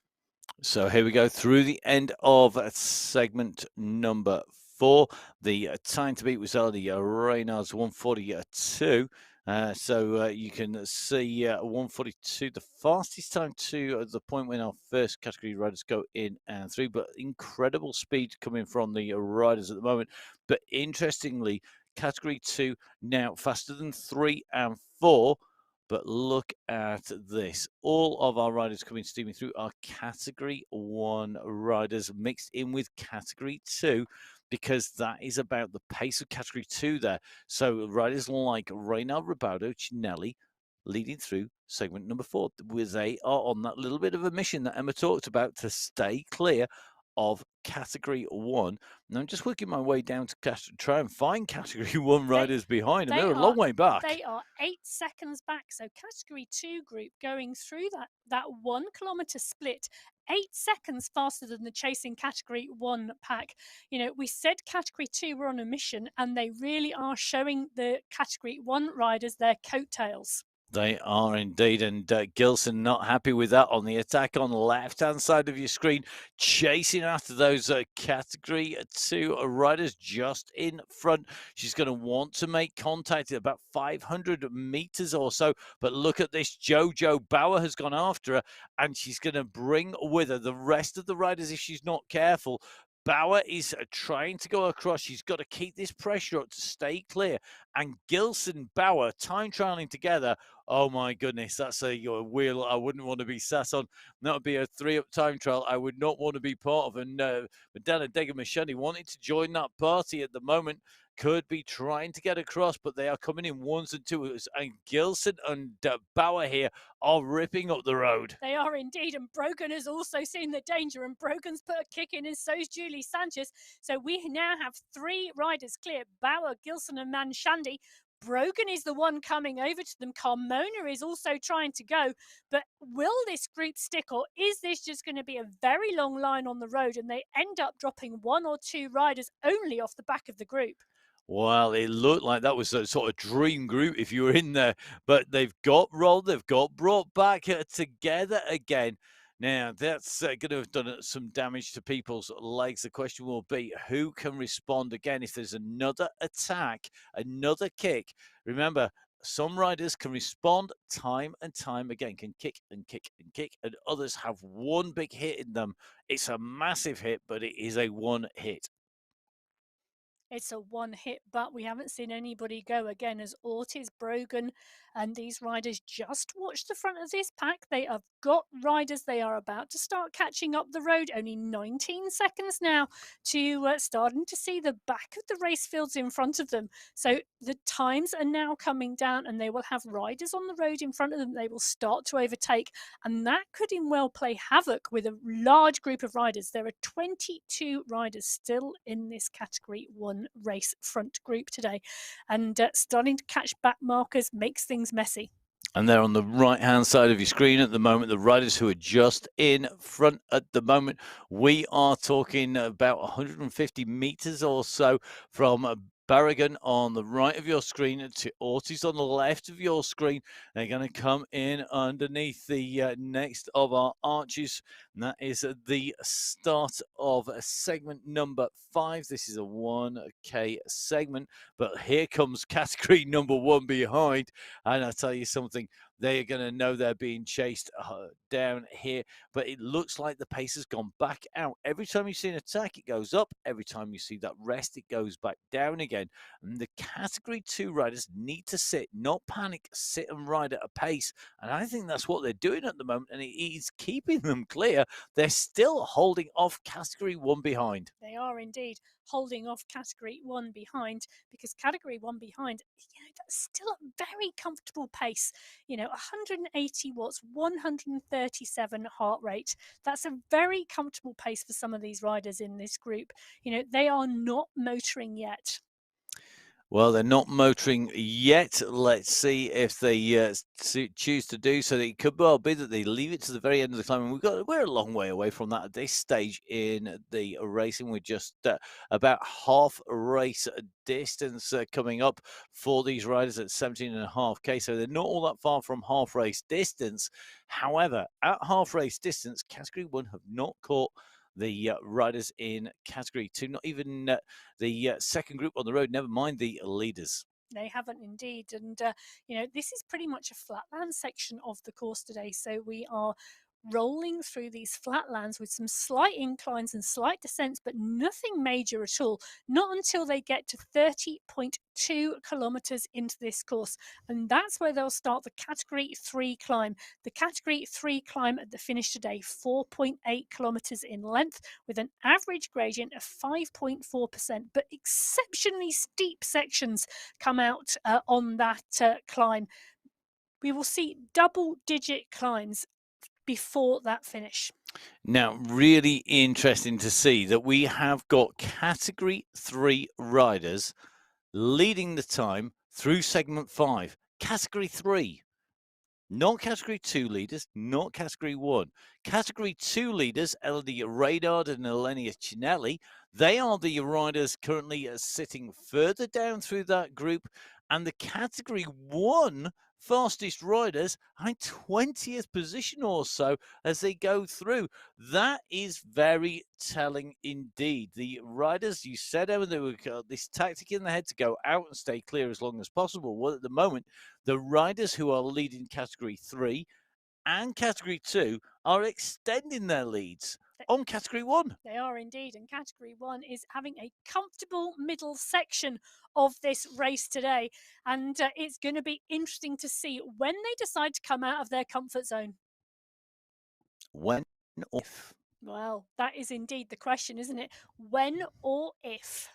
So here we go through the end of segment number 4. The time to beat was already Reynard's 142. So you can see 142, the fastest time to the point when our first category riders go in and through, but incredible speed coming from the riders at the moment. But interestingly, category 2 now faster than 3 and 4. But look at this. All of our riders coming steaming through are Category 1 riders mixed in with Category 2, because that is about the pace of Category 2 there. So riders like Reynald Ribaldo, Cinelli, leading through segment number 4, where they are on that little bit of a mission that Emma talked about to stay clear of Category 1. And I'm just working my way down to try and find Category 1 riders behind, and they're a long way back. They are 8 seconds back. So Category 2 group going through that 1 kilometre split, 8 seconds faster than the chasing Category 1 pack. You know, we said Category 2 were on a mission, and they really are showing the Category 1 riders their coattails. They are indeed, and Gilson not happy with that on the attack on the left-hand side of your screen, chasing after those Category 2 riders just in front. She's going to want to make contact at about 500 meters or so, but look at this. Jojo Bauer has gone after her, and she's going to bring with her the rest of the riders if she's not careful. Bauer is trying to go across. She's got to keep this pressure up to stay clear. And Gilson, Bauer, time trialing together. Oh my goodness, that's a wheel I wouldn't want to be sat on. That would be a 3-up time trial I would not want to be part of. And Madonna Degamashani wanting to join that party at the moment, could be trying to get across, but they are coming in 1s and 2s. And Gilson and Bauer here are ripping up the road. They are indeed, and Brogan has also seen the danger, and Brogan's put a kick in, and so's Julie Sanchez. So we now have 3 riders clear: Bauer, Gilson, and Manshandi. Brogan is the one coming over to them. Carmona is also trying to go. But will this group stick, or is this just going to be a very long line on the road and they end up dropping one or two riders only off the back of the group? Well, it looked like that was a sort of dream group if you were in there, but they've got rolled, they've got brought back together again. Now, that's going to have done some damage to people's legs. The question will be who can respond again if there's another attack, another kick. Remember, some riders can respond time and time again, can kick and kick and kick, and others have one big hit in them. It's a massive hit, but it is a one hit. It's a one hit, but we haven't seen anybody go again as Ortiz, Brogan, and these riders just watch the front of this pack. They have got riders. They are about to start catching up the road. Only 19 seconds now to starting to see the back of the race fields in front of them. So the times are now coming down and they will have riders on the road in front of them. They will start to overtake, and that could in well play havoc with a large group of riders. There are 22 riders still in this category 1 race front group today, and starting to catch back markers makes things messy. And they're on the right-hand side of your screen at the moment, the riders who are just in front at the moment. We are talking about 150 meters or so from Barragan on the right of your screen to Ortiz on the left of your screen. They're going to come in underneath the next of our arches, and that is the start of segment number 5. This is a 1K segment, but here comes category number 1 behind, and I tell you something, they are going to know they're being chased down here, but it looks like the pace has gone back out. Every time you see an attack, it goes up. Every time you see that rest, it goes back down again. And the category 2 riders need to sit, not panic, sit and ride at a pace. And I think that's what they're doing at the moment, and it is keeping them clear. They're still holding off category 1 behind. They are indeed holding off category 1 behind, because category 1 behind, that's still a very comfortable pace. 180 watts, 137 heart rate. That's a very comfortable pace for some of these riders in this group. They are not motoring yet. Well, they're not motoring yet. Let's see if they choose to do so. It could well be that they leave it to the very end of the climb. And we're a long way away from that at this stage in the racing. We're just about half race distance coming up for these riders at 17.5K. So they're not all that far from half race distance. However, at half race distance, category 1 have not caught the riders in category 2, not even the second group on the road, never mind the leaders. They haven't indeed. And, this is pretty much a flatland section of the course today. So we are rolling through these flatlands with some slight inclines and slight descents, but nothing major at all. Not until they get to 30.2 kilometers into this course. And that's where they'll start the category 3 climb. The category 3 climb at the finish today, 4.8 kilometers in length, with an average gradient of 5.4%. But exceptionally steep sections come out on that climb. We will see double-digit climbs before that finish. Now, really interesting to see that we have got category 3 riders leading the time through segment 5. Category 3. Not category 2 leaders, not category 1. Category 2 leaders, Elodie Reynard and Elenia Cinelli, they are the riders currently sitting further down through that group. And the category 1 fastest riders are in 20th position or so as they go through. That is very telling indeed. The riders, you said, Evan, they were this tactic in the head to go out and stay clear as long as possible. Well, at the moment, the riders who are leading category 3 and category 2 are extending their leads on category 1. They are indeed, and category 1 is having a comfortable middle section of this race today, and it's going to be interesting to see when they decide to come out of their comfort zone. When or if? Well, that is indeed the question, isn't it? When or if?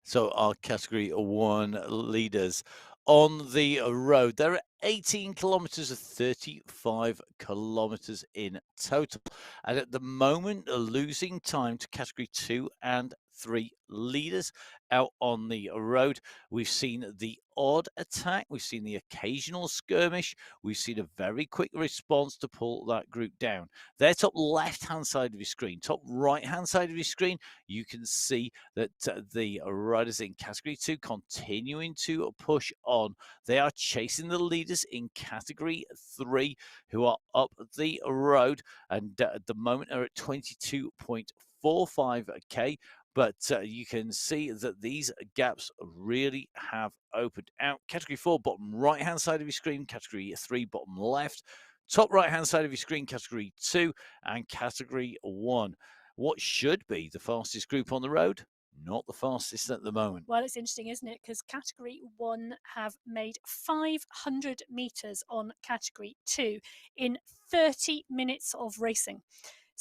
So our category 1 leaders on the road. There are 18 kilometers of 35 kilometers in total. And at the moment, losing time to category 2 and 3 leaders out on the road. We've seen the odd attack, we've seen the occasional skirmish, we've seen a very quick response to pull that group down. There, top left-hand side of your screen, top right-hand side of your screen, you can see that the riders in Category 2 continuing to push on. They are chasing the leaders in Category 3 who are up the road and at the moment are at 22.45k. But you can see that these gaps really have opened out. Category 4, bottom right-hand side of your screen. Category 3, bottom left. Top right-hand side of your screen, Category 2 and Category 1. What should be the fastest group on the road? Not the fastest at the moment. Well, it's interesting, isn't it? Because Category 1 have made 500 metres on Category 2 in 30 minutes of racing.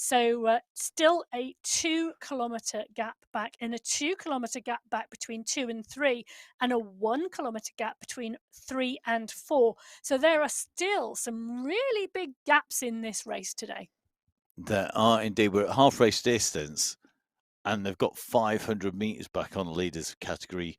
So still a 2-kilometre gap back, and a 2-kilometre gap back between 2 and 3, and a 1-kilometre gap between 3 and 4. So there are still some really big gaps in this race today. There are indeed. We're at half race distance and they've got 500 meters back on the leaders of Category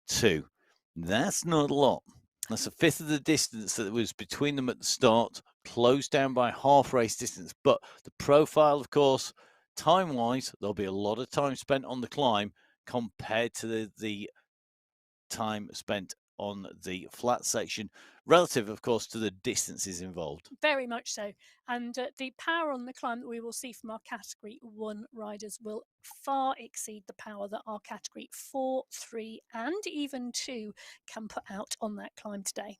2. That's not a lot. That's a fifth of the distance that was between them at the start, closed down by half race distance. But the profile, of course, time-wise, there'll be a lot of time spent on the climb compared to the time spent on the flat section, relative, of course, to the distances involved. Very much so. And the power on the climb that we will see from our Category 1 riders will far exceed the power that our Category 4, 3, and even 2 can put out on that climb today.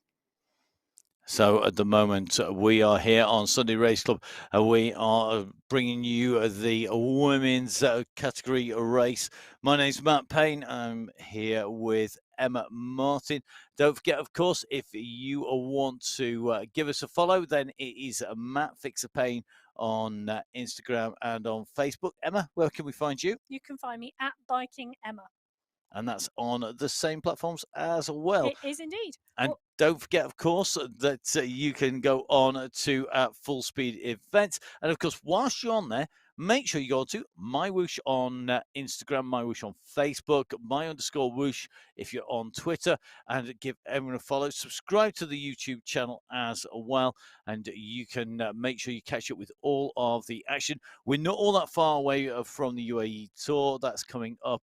So at the moment, we are here on Sunday Race Club. We are bringing you the women's category race. My name's Matt Payne. I'm here with Emma Martin. Don't forget, of course, if you want to give us a follow, then it is Matt Fixer Payne on Instagram and on Facebook. Emma, where can we find you? You can find me at Biking Emma. And that's on the same platforms as well. It is indeed. And don't forget, of course, that you can go on to Full Speed events. And of course, whilst you're on there, make sure you go to MyWhoosh on Instagram, MyWhoosh on Facebook, my_whoosh if you're on Twitter, and give everyone a follow. Subscribe to the YouTube channel as well, and you can make sure you catch up with all of the action. We're not all that far away from the UAE Tour. That's coming up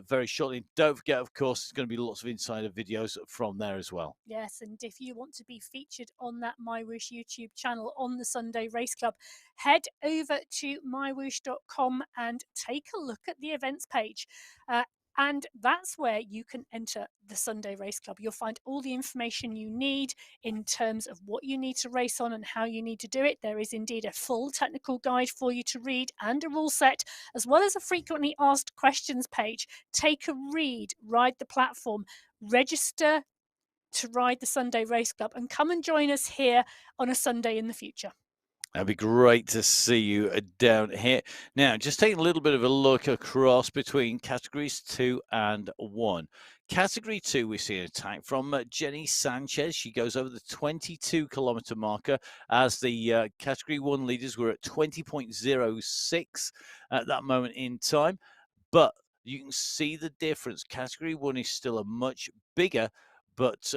very shortly. Don't forget, of course, there's going to be lots of insider videos from there as well. Yes, and if you want to be featured on that MyWhoosh YouTube channel on the Sunday Race Club, head over to mywhoosh.com and take a look at the events page. And that's where you can enter the Sunday Race Club. You'll find all the information you need in terms of what you need to race on and how you need to do it. There is indeed a full technical guide for you to read and a rule set, as well as a frequently asked questions page. Take a read, ride the platform, register to ride the Sunday Race Club, and come and join us here on a Sunday in the future. That'd be great to see you down here. Now, just taking a little bit of a look across between categories 2 and 1. Category 2, we see an attack from Jenny Sanchez. She goes over the 22-kilometer marker as the Category 1 leaders were at 20.06 at that moment in time. But you can see the difference. Category 1 is still a much bigger, but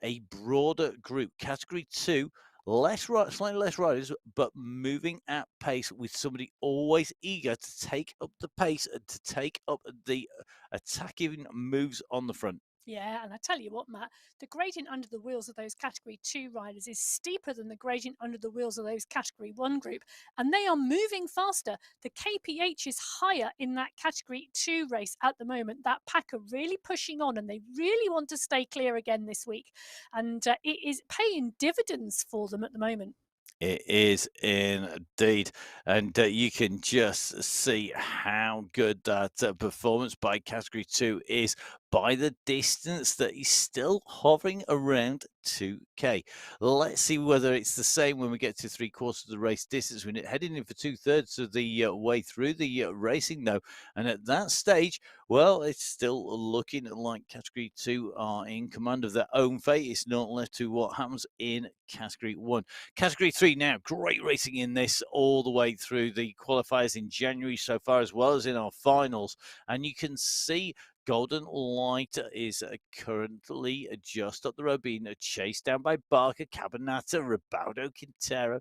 a broader group. Category 2, slightly less riders, but moving at pace with somebody always eager to take up the pace and to take up the attacking moves on the front. Yeah, and I tell you what, Matt, the gradient under the wheels of those Category 2 riders is steeper than the gradient under the wheels of those Category 1 group, and they are moving faster. The KPH is higher in that Category 2 race at the moment. That pack are really pushing on, and they really want to stay clear again this week, and it is paying dividends for them at the moment. It is indeed. And you can just see how good that performance by Category 2 is. by the distance that he's still hovering around 2K. Let's see whether it's the same when we get to three-quarters of the race distance. We're heading in for two-thirds of the way through the racing, though. And at that stage, well, it's still looking like Category 2 are in command of their own fate. It's not left to what happens in Category 1. Category 3 now, great racing in this all the way through the qualifiers in January so far, as well as in our finals. And you can see Golden Light is currently just up the road, being chased down by Barker, Cabanata, Ribaldo, Quintero,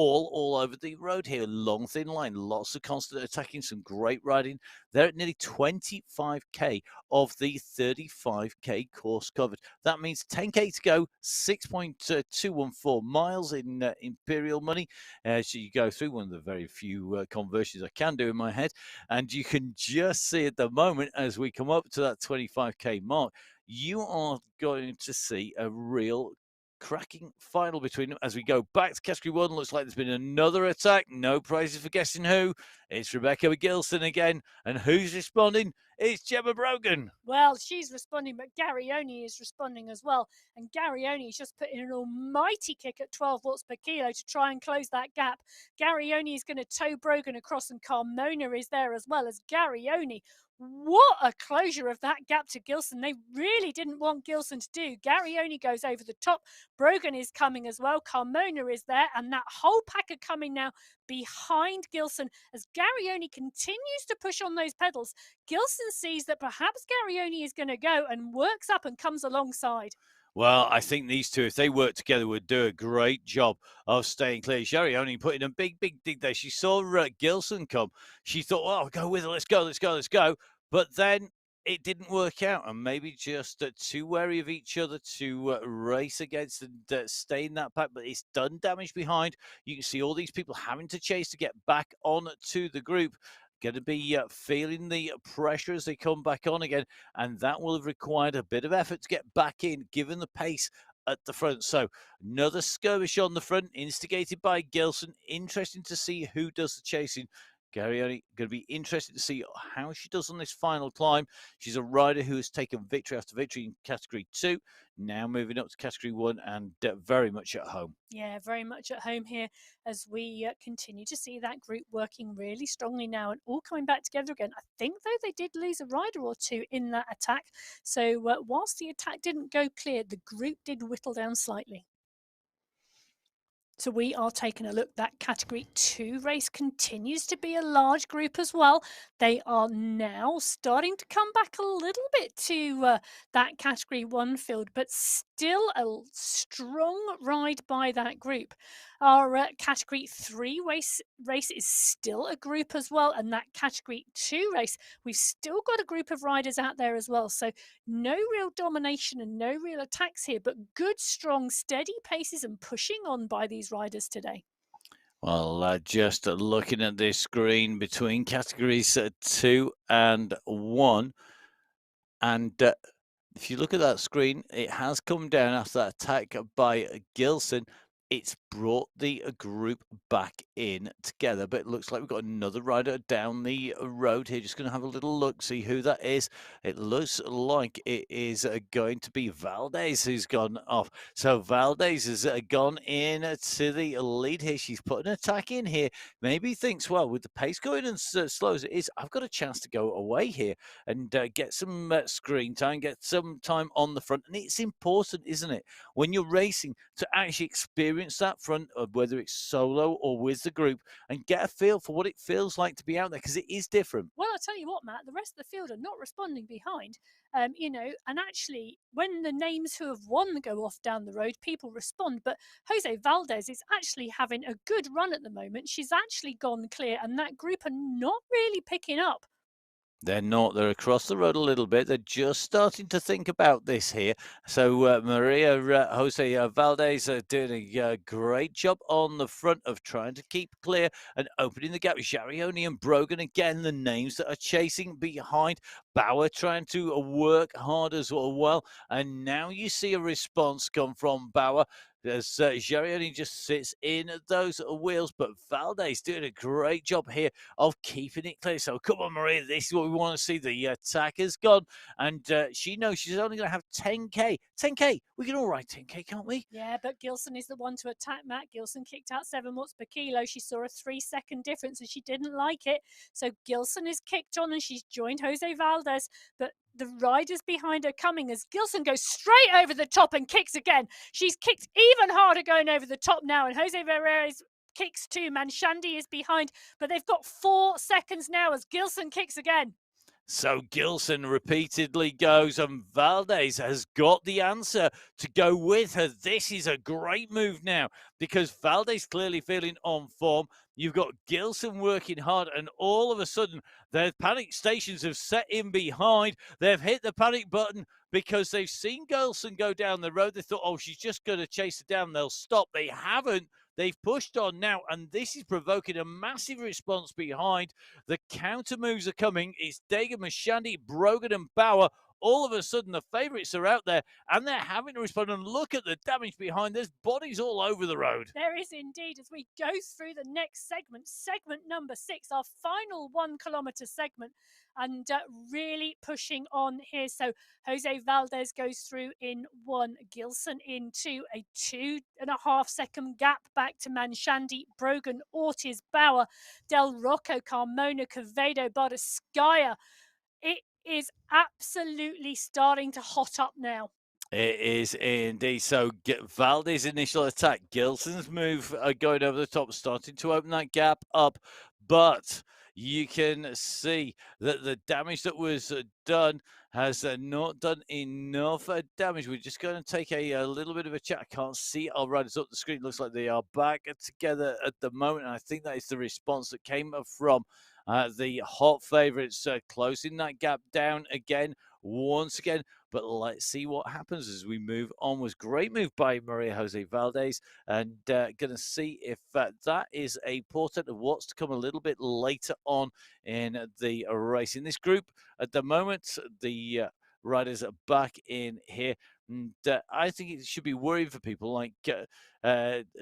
all over the road here. Long, thin line, lots of constant attacking, some great riding. They're at nearly 25K of the 35K course covered. That means 10K to go, 6.214 miles in Imperial money. So you go through one of the very few conversions I can do in my head. And you can just see at the moment, as we come up to that 25K mark, you are going to see a real cracking final between them as we go back to category 1. Looks like there's been another attack. No prizes for guessing who. It's Rebecca Gilson again. And who's responding? It's Gemma Brogan. Well, she's responding, but Garioni is responding as well. And Garioni is just putting an almighty kick at 12 watts per kilo to try and close that gap. Garioni is going to tow Brogan across, and Carmona is there as well as Garioni. What a closure of that gap to Gilson. They really didn't want Gilson to do. Garioni goes over the top. Brogan is coming as well. Carmona is there. And that whole pack are coming now behind Gilson as Garioni continues to push on those pedals. Gilson sees that perhaps Garioni is going to go and works up and comes alongside. Well, I think these two, if they work together, would do a great job of staying clear. Sherry only put in a big dig there. She saw Gilson come. She thought, well, I'll go with her. Let's go. But then it didn't work out. And maybe just too wary of each other to race against and stay in that pack. But it's done damage behind. You can see all these people having to chase to get back on to the group. Going to be feeling the pressure as they come back on again, and that will have required a bit of effort to get back in, given the pace at the front. So another skirmish on the front, instigated by Gilson. Interesting to see who does the chasing. Garioni going to be interested to see how she does on this final climb. She's a rider who has taken victory after victory in category 2, now moving up to category 1 and very much at home. Yeah, very much at home here as we continue to see that group working really strongly now and all coming back together again. I think, though, they did lose a rider or two in that attack. So whilst the attack didn't go clear, the group did whittle down slightly. So we are taking a look. That category 2 race continues to be a large group as well. They are now starting to come back a little bit to that category 1 field, but still a strong ride by that group. Our category 3 race is still a group as well, and that category 2 race, we've still got a group of riders out there as well. So no real domination and no real attacks here, but good, strong, steady paces and pushing on by these riders today. Well, just looking at this screen between categories 2 and 1, and if you look at that screen, it has come down after that attack by Gilson. It's brought the group back in together, but it looks like we've got another rider down the road here. Just going to have a little look, see who that is. It looks like it is going to be Valdez who's gone off. So Valdez has gone in to the lead here. She's put an attack in here. Maybe thinks, well, with the pace going as slow as it is, I've got a chance to go away here and get some screen time, get some time on the front. And it's important, isn't it, when you're racing to actually experience that front, whether it's solo or with the group, and get a feel for what it feels like to be out there, because it is different. Well, I'll tell you what, Matt, the rest of the field are not responding behind, and actually when the names who have won go off down the road, people respond. But Jose Valdez is actually having a good run at the moment. She's actually gone clear, and that group are not really picking up. They're not. They're across the road a little bit. They're just starting to think about this here. So Maria Jose Valdez doing a great job on the front of trying to keep clear and opening the gap. Jarioni and Brogan again, the names that are chasing behind. Bauer trying to work hard as well. And now you see a response come from Bauer as Gerioni just sits in those wheels. But Valdez doing a great job here of keeping it clear. So come on, Maria, this is what we want to see. The attack has gone, and she knows she's only going to have 10K. 10K, we can all ride 10K, can't we? Yeah, but Gilson is the one to attack Matt. Gilson kicked out 7 watts per kilo. She saw a 3-second difference and she didn't like it. So Gilson is kicked on and she's joined Jose Valdez. But the riders behind her coming as Gilson goes straight over the top and kicks again. She's kicked even harder going over the top now. And Jose Valdez kicks too. Manshandi is behind, but they've got 4 seconds now as Gilson kicks again. So Gilson repeatedly goes, and Valdez has got the answer to go with her. This is a great move now because Valdez clearly feeling on form. You've got Gilson working hard, and all of a sudden, their panic stations have set in behind. They've hit the panic button because they've seen Gilson go down the road. They thought, oh, she's just going to chase it down. They'll stop. They haven't. They've pushed on now, and this is provoking a massive response behind. The counter moves are coming. It's Dega, Mashandi, Brogan, and Bauer. All of a sudden, the favourites are out there, and they're having to respond. And look at the damage behind. There's bodies all over the road. There is indeed. As we go through the next segment, segment number 6, our final 1 kilometre segment, and really pushing on here. So Jose Valdez goes through in 1, Gilson in 2, a 2.5 second gap back to Manshandi, Brogan, Ortiz, Bauer, Del Rocco, Carmona, Quevedo, Bardescaya. It is absolutely starting to hot up now. It is indeed. So Valdez's initial attack, Gilson's move going over the top, starting to open that gap up. But you can see that the damage that was done has not done enough damage. We're just going to take a little bit of a chat. I can't see our riders up the screen. Looks like they are back together at the moment. And I think that is the response that came from the hot favourites closing that gap down again, once again. But let's see what happens as we move onwards. Great move by Maria Jose Valdez, and going to see if that is a portent of what's to come a little bit later on in the race. In this group at the moment, the riders are back in here. And I think it should be worrying for people like that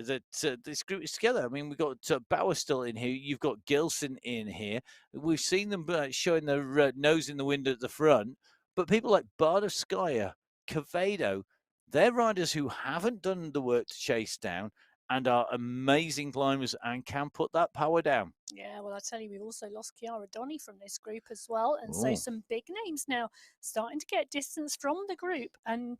this group is together. I mean, we've got Bauer still in here. You've got Gilson in here. We've seen them showing their nose in the wind at the front. But people like Bardescaya, Quevedo, they're riders who haven't done the work to chase down and are amazing climbers and can put that power down. Yeah, well, I tell you, we've also lost Chiara Donny from this group as well. And Ooh. so some big names now starting to get distance from the group. And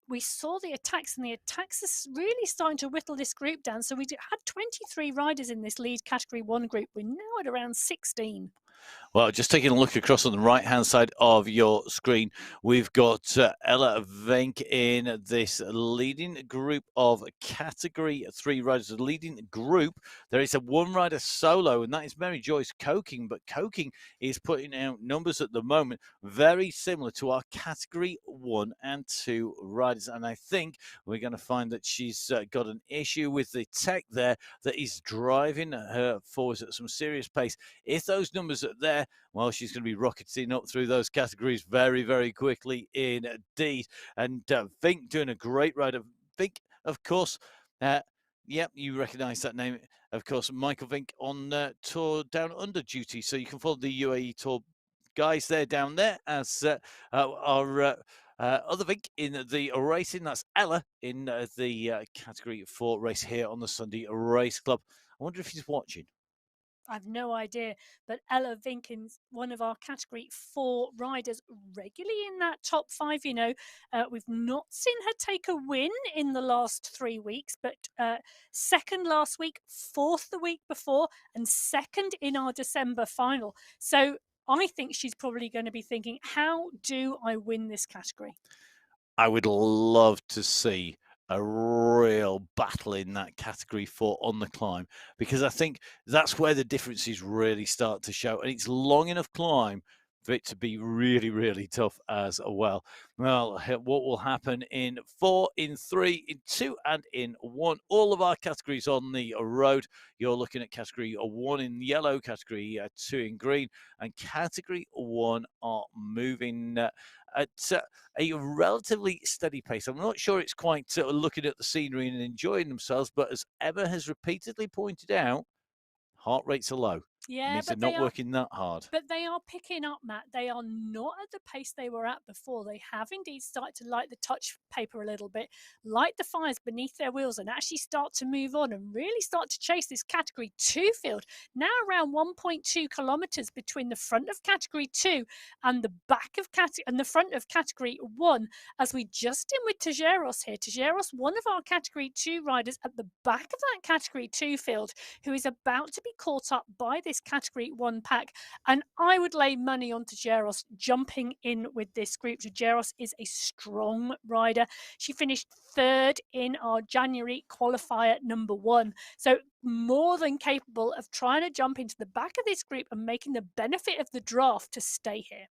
we saw the attacks, and the attacks are really starting to whittle this group down. So we had 23 riders in this lead category 1 group. We're now at around 16. Well, just taking a look across on the right-hand side of your screen, we've got Ella Venk in this leading group of Category 3 riders. The leading group, there is a 1-rider solo, and that is Mary Joyce Coking. But Coking is putting out numbers at the moment very similar to our Category 1 and 2 riders. And I think we're going to find that she's got an issue with the tech there that is driving her forwards at some serious pace. If those numbers are there, well, she's going to be rocketing up through those categories very, very quickly indeed. And Vink doing a great ride. Vink, of course, yep, you recognise that name. Of course, Michael Vink on Tour Down Under duty. So you can follow the UAE Tour guys there down there as our other Vink in the racing. That's Ella in the Category 4 race here on the Sunday Race Club. I wonder if he's watching. I've no idea, but Ella Vinkin's one of our Category 4 riders, regularly in that top 5. You know, we've not seen her take a win in the last 3 weeks, but second last week, 4th the week before, and 2nd in our December final. So I think she's probably going to be thinking, how do I win this category? I would love to see a real battle in that Category 4 on the climb, because I think that's where the differences really start to show. And it's long enough climb for it to be really, really tough as well. Well, what will happen in 4, in 3, in 2, and in 1? All of our categories on the road. You're looking at category 1 in yellow, category 2 in green, and category 1 are moving at a relatively steady pace. I'm not sure it's quite looking at the scenery and enjoying themselves, but as Emma has repeatedly pointed out, heart rates are low. It Yeah, means they're not working that hard. but they are picking up, Matt. They are not at the pace they were at before. They have indeed started to light the touch paper a little bit, light the fires beneath their wheels, and actually start to move on and really start to chase this category 2 field. Now around 1.2 kilometers between the front of category 2 and the back of the front of category 1. As we just in with Tajeros here. Tajeros, one of our category 2 riders at the back of that category 2 field, who is about to be caught up by this category 1 pack. And I would lay money on Tajeros jumping in with this group. Tajeros is a strong rider. She finished third in our January qualifier number 1. So more than capable of trying to jump into the back of this group and making the benefit of the draft to stay here.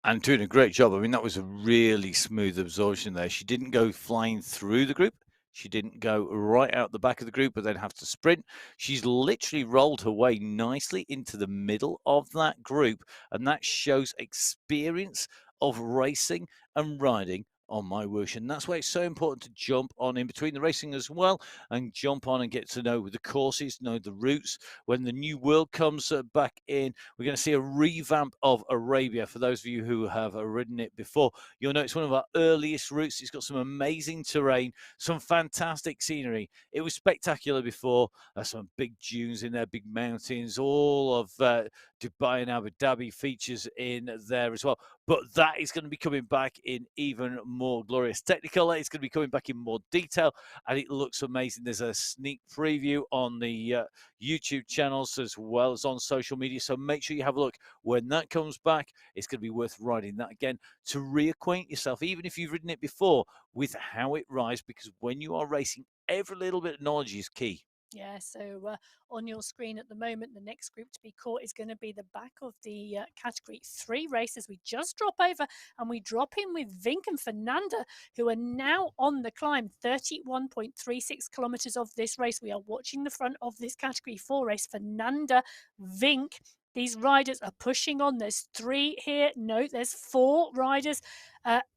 And doing a great job. I mean, that was a really smooth absorption there. She didn't go flying through the group. She didn't go right out the back of the group, but then have to sprint. She's literally rolled her way nicely into the middle of that group, and that shows experience of racing and riding on MyWhoosh. And that's why it's so important to jump on in between the racing as well, and jump on and get to know the courses, know the routes. When the new world comes back in, we're going to see a revamp of Arabia. For those of you who have ridden it before, you'll know it's one of our earliest routes. It's got some amazing terrain, some fantastic scenery. It was spectacular before. Some big dunes in there, big mountains, all of Dubai and Abu Dhabi features in there as well. But that is going to be coming back in even more glorious technicolor. It's going to be coming back in more detail, and it looks amazing. There's a sneak preview on the YouTube channels as well as on social media. So make sure you have a look when that comes back. It's going to be worth riding that again to reacquaint yourself, even if you've ridden it before, with how it rides, because when you are racing, every little bit of knowledge is key. Yeah, so on your screen at the moment, the next group to be caught is going to be the back of the category 3 races. We just drop over and we drop in with Vink and Fernanda, who are now on the climb, 31.36 kilometers of this race. We are watching the front of this category 4 race. Fernanda, Vink, these riders are pushing on. There's 3 here. No, there's 4 riders,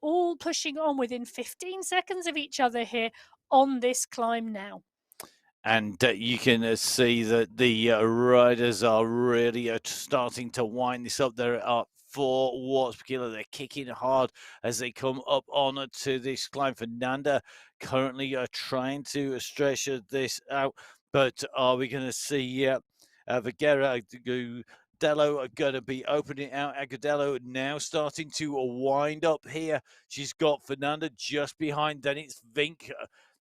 all pushing on within 15 seconds of each other here on this climb now. And you can see that the riders are really starting to wind this up. There are 4 watts per kilo. They're kicking hard as they come up on to this climb. Fernanda currently trying to stretch this out. But are we going to see Viguera Agudelo are going to be opening out? Agudelo now starting to wind up here. She's got Fernanda just behind. Then it's Vink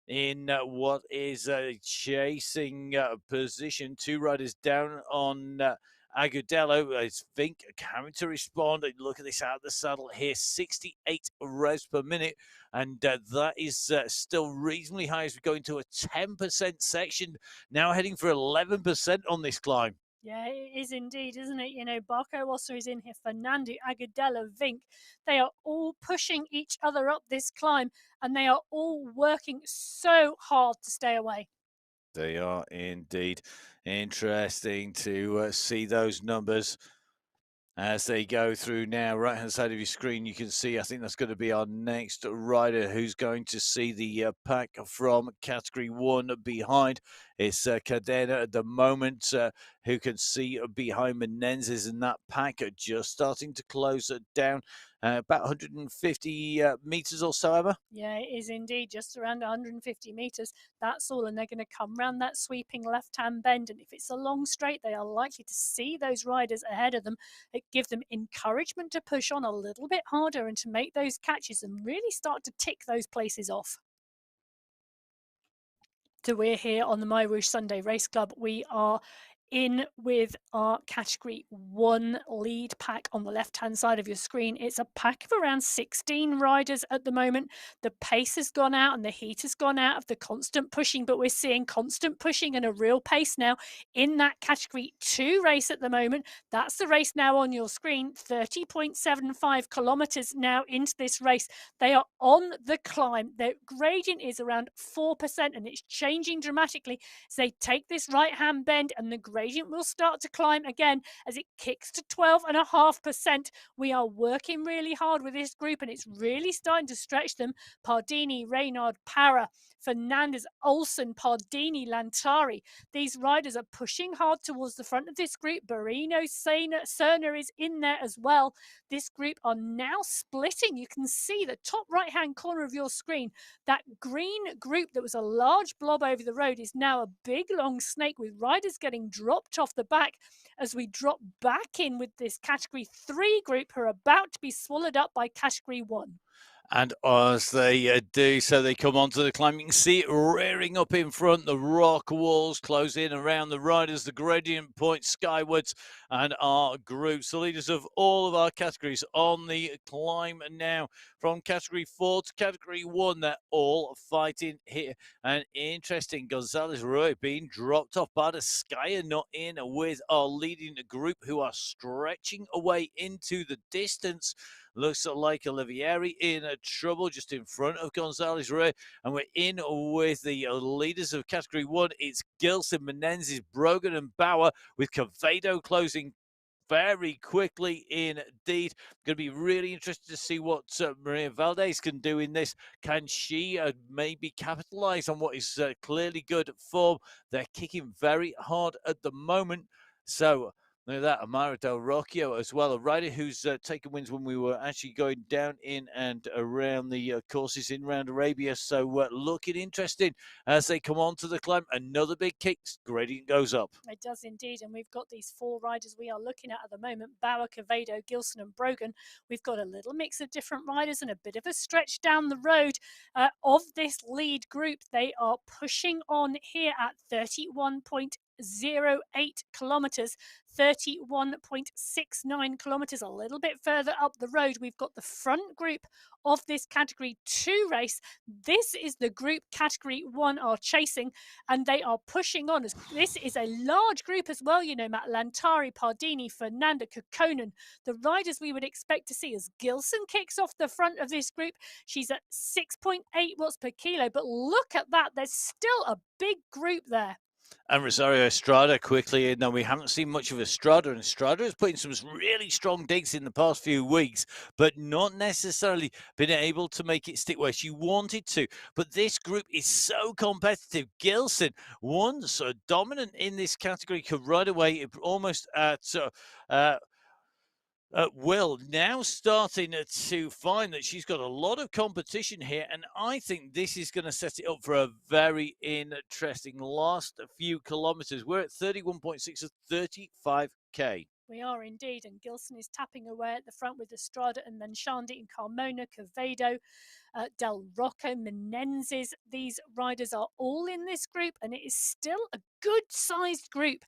in what is a chasing position. 2 riders down on Agudelo. It's Vink having to respond. Look at this out of the saddle here, 68 revs per minute. And that is still reasonably high as we go into a 10% section. Now heading for 11% on this climb. Yeah, it is indeed, isn't it? You know, Barco also is in here, Fernando, Agudelo, Vink. They are all pushing each other up this climb, and they are all working so hard to stay away. They are indeed. Interesting to see those numbers as they go through now. Right hand side of your screen, you can see, I think that's going to be our next rider who's going to see the pack from category 1 behind. It's Cadena at the moment, who can see behind Menendez in that pack, just starting to close it down. About 150 meters or so, Emma? Yeah, it is indeed just around 150 meters. That's all, and they're going to come round that sweeping left-hand bend. And if it's a long straight, they are likely to see those riders ahead of them. It gives them encouragement to push on a little bit harder and to make those catches and really start to tick those places off. So we're here on the MyWhoosh Sunday Race Club. We are in with our category 1 lead pack on the left hand side of your screen. It's a pack of around 16 riders at the moment. The pace has gone out and the heat has gone out of the constant pushing, but we're seeing constant pushing and a real pace now in that category 2 race at the moment. That's the race now on your screen. 30.75 kilometers now into this race. They are on the climb. The gradient is around 4% and it's changing dramatically as they take this right hand bend, and the gradient will start to climb again as it kicks to 12.5%. We are working really hard with this group and it's really starting to stretch them. Pardini, Reynard, Para, Fernandez, Olsen, Pardini, Lantari. These riders are pushing hard towards the front of this group. Barino, Cerner is in there as well. This group are now splitting. You can see the top right hand corner of your screen. That green group that was a large blob over the road is now a big long snake with riders getting dropped off the back as we drop back in with this category 3 group who are about to be swallowed up by category 1. And as they do so, they come onto the climb. You can see it rearing up in front. The rock walls close in around the riders. The gradient points skywards, and our groups, the leaders of all of our categories, on the climb now from category 4 to category 1. They're all fighting here. And interesting, Gonzalez Roy being dropped off. Badaskaya not in with our leading group, who are stretching away into the distance. Looks like Olivieri in trouble just in front of Gonzalez Rey. And we're in with the leaders of category 1. It's Gilson, Menendez, Brogan, and Bauer, with Cavedo closing very quickly indeed. Going to be really interested to see what Maria Valdez can do in this. Can she maybe capitalize on what is clearly good form? They're kicking very hard at the moment. So look at that, Amara Del Rocchio as well, a rider who's taken wins when we were actually going down in and around the courses in round Arabia. So looking interesting as they come on to the climb. Another big kick, gradient goes up. It does indeed, and we've got these 4 riders we are looking at the moment: Bauer, Cavedo, Gilson and Brogan. We've got a little mix of different riders and a bit of a stretch down the road of this lead group. They are pushing on here at 31.08 kilometers, 31.69 kilometers. A little bit further up the road, we've got the front group of this category 2 race. This is the group category 1 are chasing, and they are pushing on. This is a large group as well, you know, Matt. Lantari, Pardini, Fernanda, Kokkonen, the riders we would expect to see as Gilson kicks off the front of this group. She's at 6.8 watts per kilo, but look at that, there's still a big group there. And Rosario Estrada quickly in. Now, we haven't seen much of Estrada, and Estrada has put in some really strong digs in the past few weeks, but not necessarily been able to make it stick where she wanted to. But this group is so competitive. Gilson, once dominant in this category, could ride away almost at Will, now starting to find that she's got a lot of competition here, and I think this is going to set it up for a very interesting last few kilometers. We're at 31.6 of 35k. We are indeed, and Gilson is tapping away at the front with Estrada and then Shandi and Carmona, Cavedo, Del Rocco, Menendez. These riders are all in this group, and it is still a good-sized group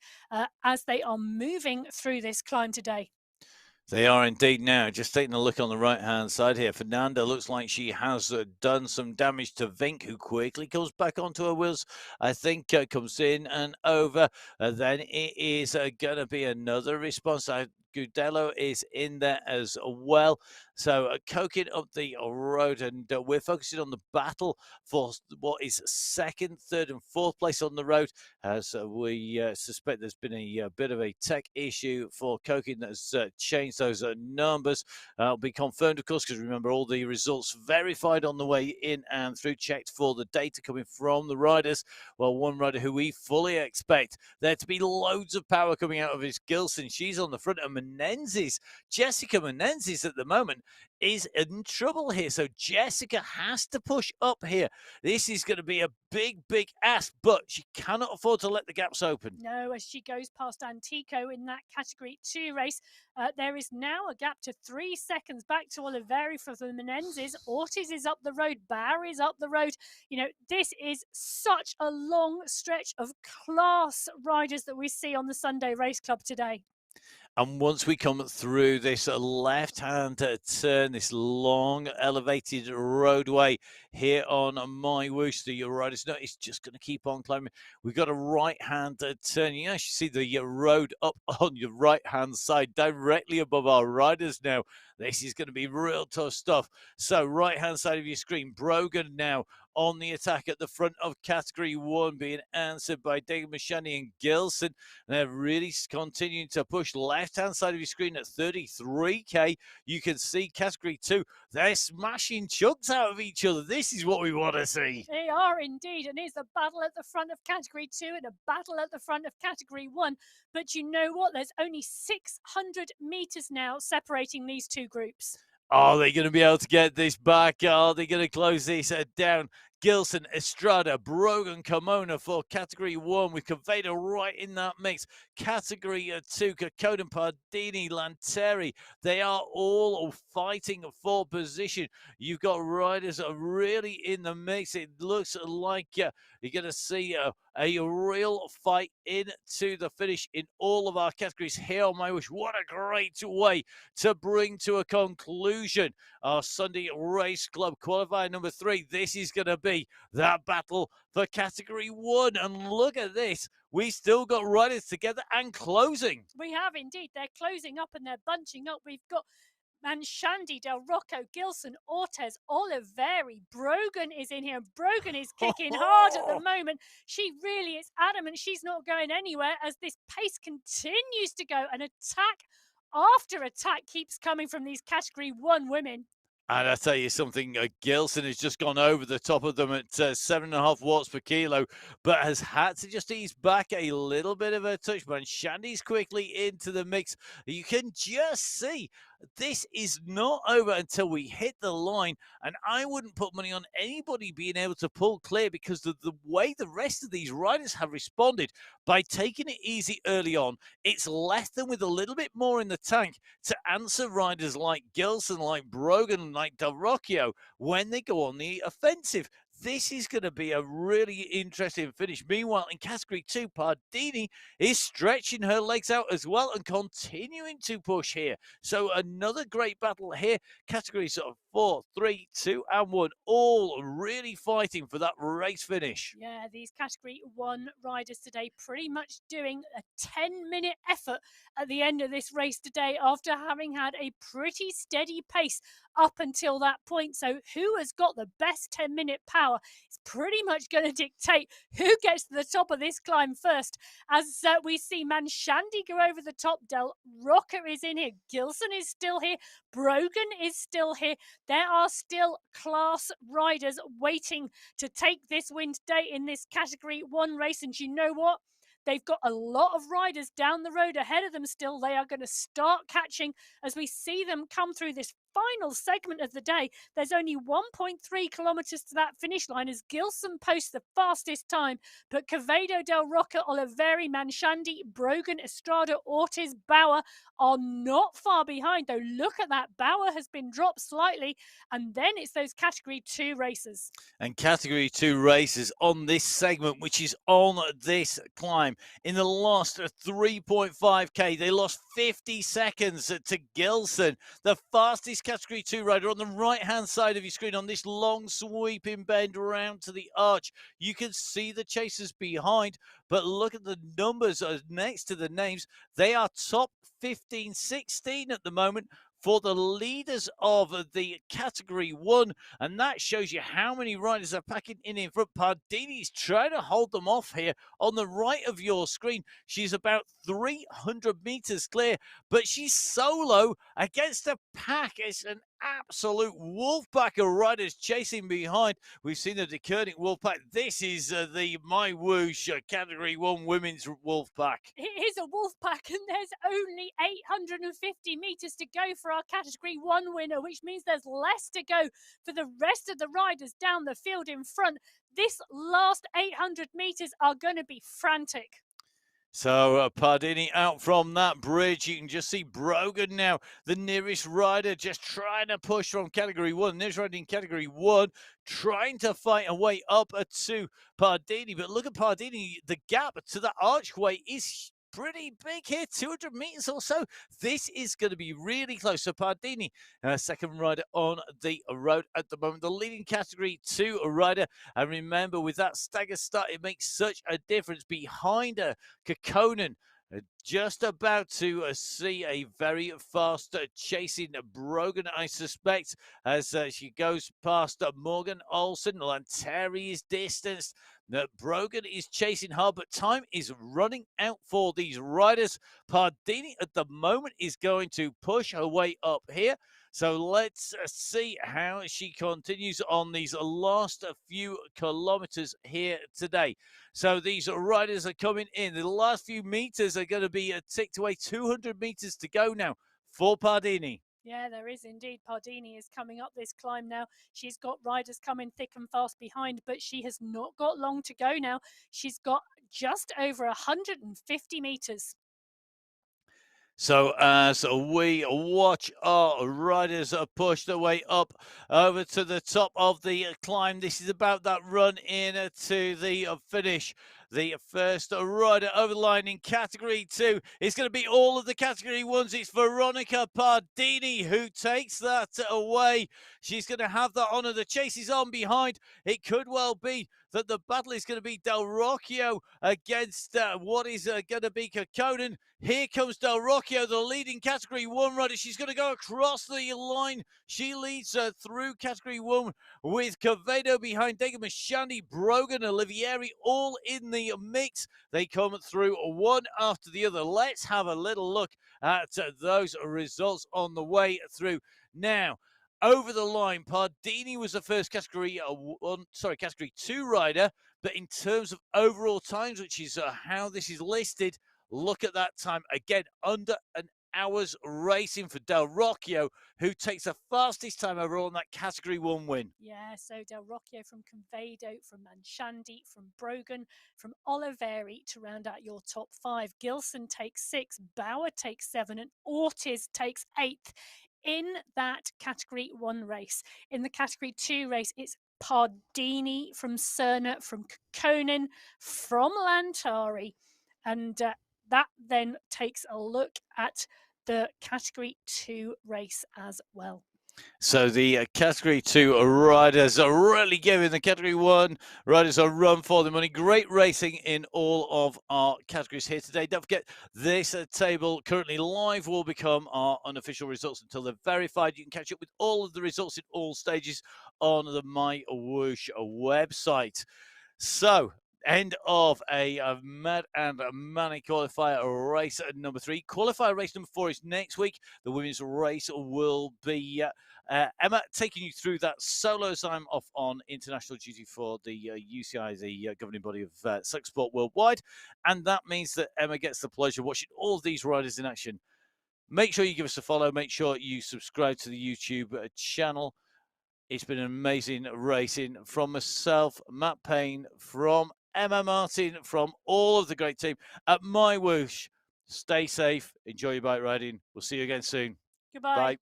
as they are moving through this climb today. They are indeed now. Just taking a look on the right-hand side here. Fernanda looks like she has done some damage to Vink, who quickly comes back onto her wheels. I think comes in and over. Then it is going to be another response. Gudelo is in there as well. So coking up the road, and we're focusing on the battle for what is second, third, and fourth place on the road, as we suspect there's been a bit of a tech issue for coking that has changed those numbers. It'll be confirmed, of course, because remember, all the results verified on the way in and through, checked for the data coming from the riders. Well, one rider who we fully expect there to be loads of power coming out of is Gilson. She's on the front, and Menezes. Jessica Menezes at the moment is in trouble here. So Jessica has to push up here. This is going to be a big, big ask, but she cannot afford to let the gaps open. No, as she goes past Antico in that Category 2 race, there is now a gap to 3 seconds back to Oliveri for the Menezes. Ortiz is up the road. Bauer is up the road. You know, this is such a long stretch of class riders that we see on the Sunday Race Club today. And once we come through this left-hand turn, this long elevated roadway here on MyWhoosh, the riders know it's just going to keep on climbing. We've got a right-hand turn. You actually see the road up on your right-hand side, directly above our riders now. This is going to be real tough stuff. So right-hand side of your screen, Brogan now on the attack at the front of Category 1, being answered by David Mashani and Gilson. They're really continuing to push. Left-hand side of your screen at 33k. You can see Category 2. They're smashing chunks out of each other. This is what we want to see. They are indeed. And here's a battle at the front of Category 2 and a battle at the front of Category 1. But you know what? There's only 600 meters now separating these two groups. Are they going to be able to get this back? Are they going to close this down? Gilson, Estrada, Brogan, Carmona for Category 1 with Cavado right in that mix. Category 2, Kokoden, Pardini, Lanteri, they are all fighting for position. You've got riders that are really in the mix. It looks like you're going to see a real fight into the finish in all of our categories here on MyWhoosh. What a great way to bring to a conclusion our Sunday Race Club qualifier number 3. This is going to be that battle for Category 1. And look at this. We still got riders together and closing. We have indeed. They're closing up and they're bunching up. We've got Manshandi, Del Rocco, Gilson, Ortiz, Oliveri. Brogan is in here. Brogan is kicking hard at the moment. She really is adamant she's not going anywhere as this pace continues to go. And attack after attack keeps coming from these Category 1 women. And I tell you something, Gilson has just gone over the top of them at 7.5 watts per kilo, but has had to just ease back a little bit of a touch. But Shandy's quickly into the mix. You can just see this is not over until we hit the line. And I wouldn't put money on anybody being able to pull clear because of the way the rest of these riders have responded by taking it easy early on. It's left them with a little bit more in the tank to answer riders like Gilson, like Brogan, like Del Rocchio when they go on the offensive. This is going to be a really interesting finish. Meanwhile, in Category 2, Pardini is stretching her legs out as well and continuing to push here. So another great battle here. Categories of 4, 3, 2, and 1, all really fighting for that race finish. Yeah, these Category 1 riders today pretty much doing a 10-minute effort at the end of this race today after having had a pretty steady pace up until that point. So who has got the best 10-minute power is pretty much going to dictate who gets to the top of this climb first. As we see Manshandi go over the top, Del Rocca is in here, Gilson is still here, Brogan is still here. There are still class riders waiting to take this win today in this Category 1 race. And you know what? They've got a lot of riders down the road ahead of them still. They are going to start catching as we see them come through this final segment of the day. There's only 1.3 kilometers to that finish line as Gilson posts the fastest time. But Cavado, Del Rocca, Oliveri, Manshandi, Brogan, Estrada, Ortiz, Bauer are not far behind. Though look at that. Bauer has been dropped slightly. And then it's those Category 2 races. And Category 2 races on this segment, which is on this climb. In the last 3.5k, they lost 50 seconds to Gilson, the fastest Category 2 rider on the right-hand side of your screen on this long sweeping bend around to the arch. You can see the chasers behind, but look at the numbers next to the names. They are top 15, 16 at the moment for the leaders of the Category 1, and that shows you how many riders are packing in front. Pardini's trying to hold them off here on the right of your screen. She's about 300 meters clear, but she's solo against a pack. It's an absolute wolf pack of riders chasing behind. We've seen the Deceuninck wolf pack. This is the MyWhoosh Category 1 women's wolf pack. It is a wolf pack, and there's only 850 metres to go for our Category 1 winner, which means there's less to go for the rest of the riders down the field in front. This last 800 metres are going to be frantic. So Pardini out from that bridge. You can just see Brogan now, the nearest rider, just trying to push from Category 1. Nearest rider in Category 1, trying to fight a way up to Pardini. But look at Pardini. The gap to the archway is pretty big here, 200 meters or so. This is going to be really close. So Pardini, second rider on the road at the moment, the leading Category 2 rider. And remember, with that stagger start, it makes such a difference. Behind her, Kekkonen, just about to see a very fast chasing Brogan, I suspect, as she goes past Morgan Olsen. Lanteri is distanced. Brogan is chasing hard, but time is running out for these riders. Pardini at the moment is going to push her way up here. So let's see how she continues on these last few kilometers here today. So these riders are coming in. The last few meters are going to be ticked away. 200 meters to go now for Pardini. Yeah, there is indeed. Pardini is coming up this climb now. She's got riders coming thick and fast behind, but she has not got long to go now. She's got just over 150 metres. So as we watch our riders push their way up over to the top of the climb, this is about that run in to the finish. The first rider over the line in Category 2 is going to be all of the Category 1s. It's Veronica Pardini who takes that away. She's going to have that honour. The chase is on behind. It could well be that the battle is going to be Del Rocchio against what is going to be Kekkonen. Here comes Del Rocchio, the leading Category 1 rider. She's going to go across the line. She leads through Category 1 with Quevedo behind, Dega Mashandi, Brogan, Olivieri, all in the mix. They come through one after the other. Let's have a little look at those results on the way through. Now, over the line, Pardini was the first Category 2 rider, but in terms of overall times, which is how this is listed, look at that time. Again, under an hour's racing for Del Rocchio, who takes the fastest time overall in that Category 1 win. Yeah, so Del Rocchio from Convedo, from Manchandi, from Brogan, from Oliveri to round out your top 5. Gilson takes 6, Bauer takes 7, and Ortiz takes 8th in that Category 1 race. In the Category 2 race, it's Pardini from Cerna, from Kekkonen, from Lantari, and that then takes a look at the Category 2 race as well. So the Category 2 riders are really giving the Category 1 riders a run for the money. Great racing in all of our categories here today. Don't forget, this table currently live will become our unofficial results until they're verified. You can catch up with all of the results in all stages on the MyWhoosh website. So, end of a mad and manic qualifier race at number 3. Qualifier race number 4 is next week. The women's race will be Emma taking you through that solo as I'm off on international duty for the UCI, the governing body of cycling sport worldwide. And that means that Emma gets the pleasure of watching all of these riders in action. Make sure you give us a follow. Make sure you subscribe to the YouTube channel. It's been an amazing racing from myself, Matt Payne, from Emma Martin, from all of the great team at MyWhoosh. Stay safe. Enjoy your bike riding. We'll see you again soon. Goodbye. Bye.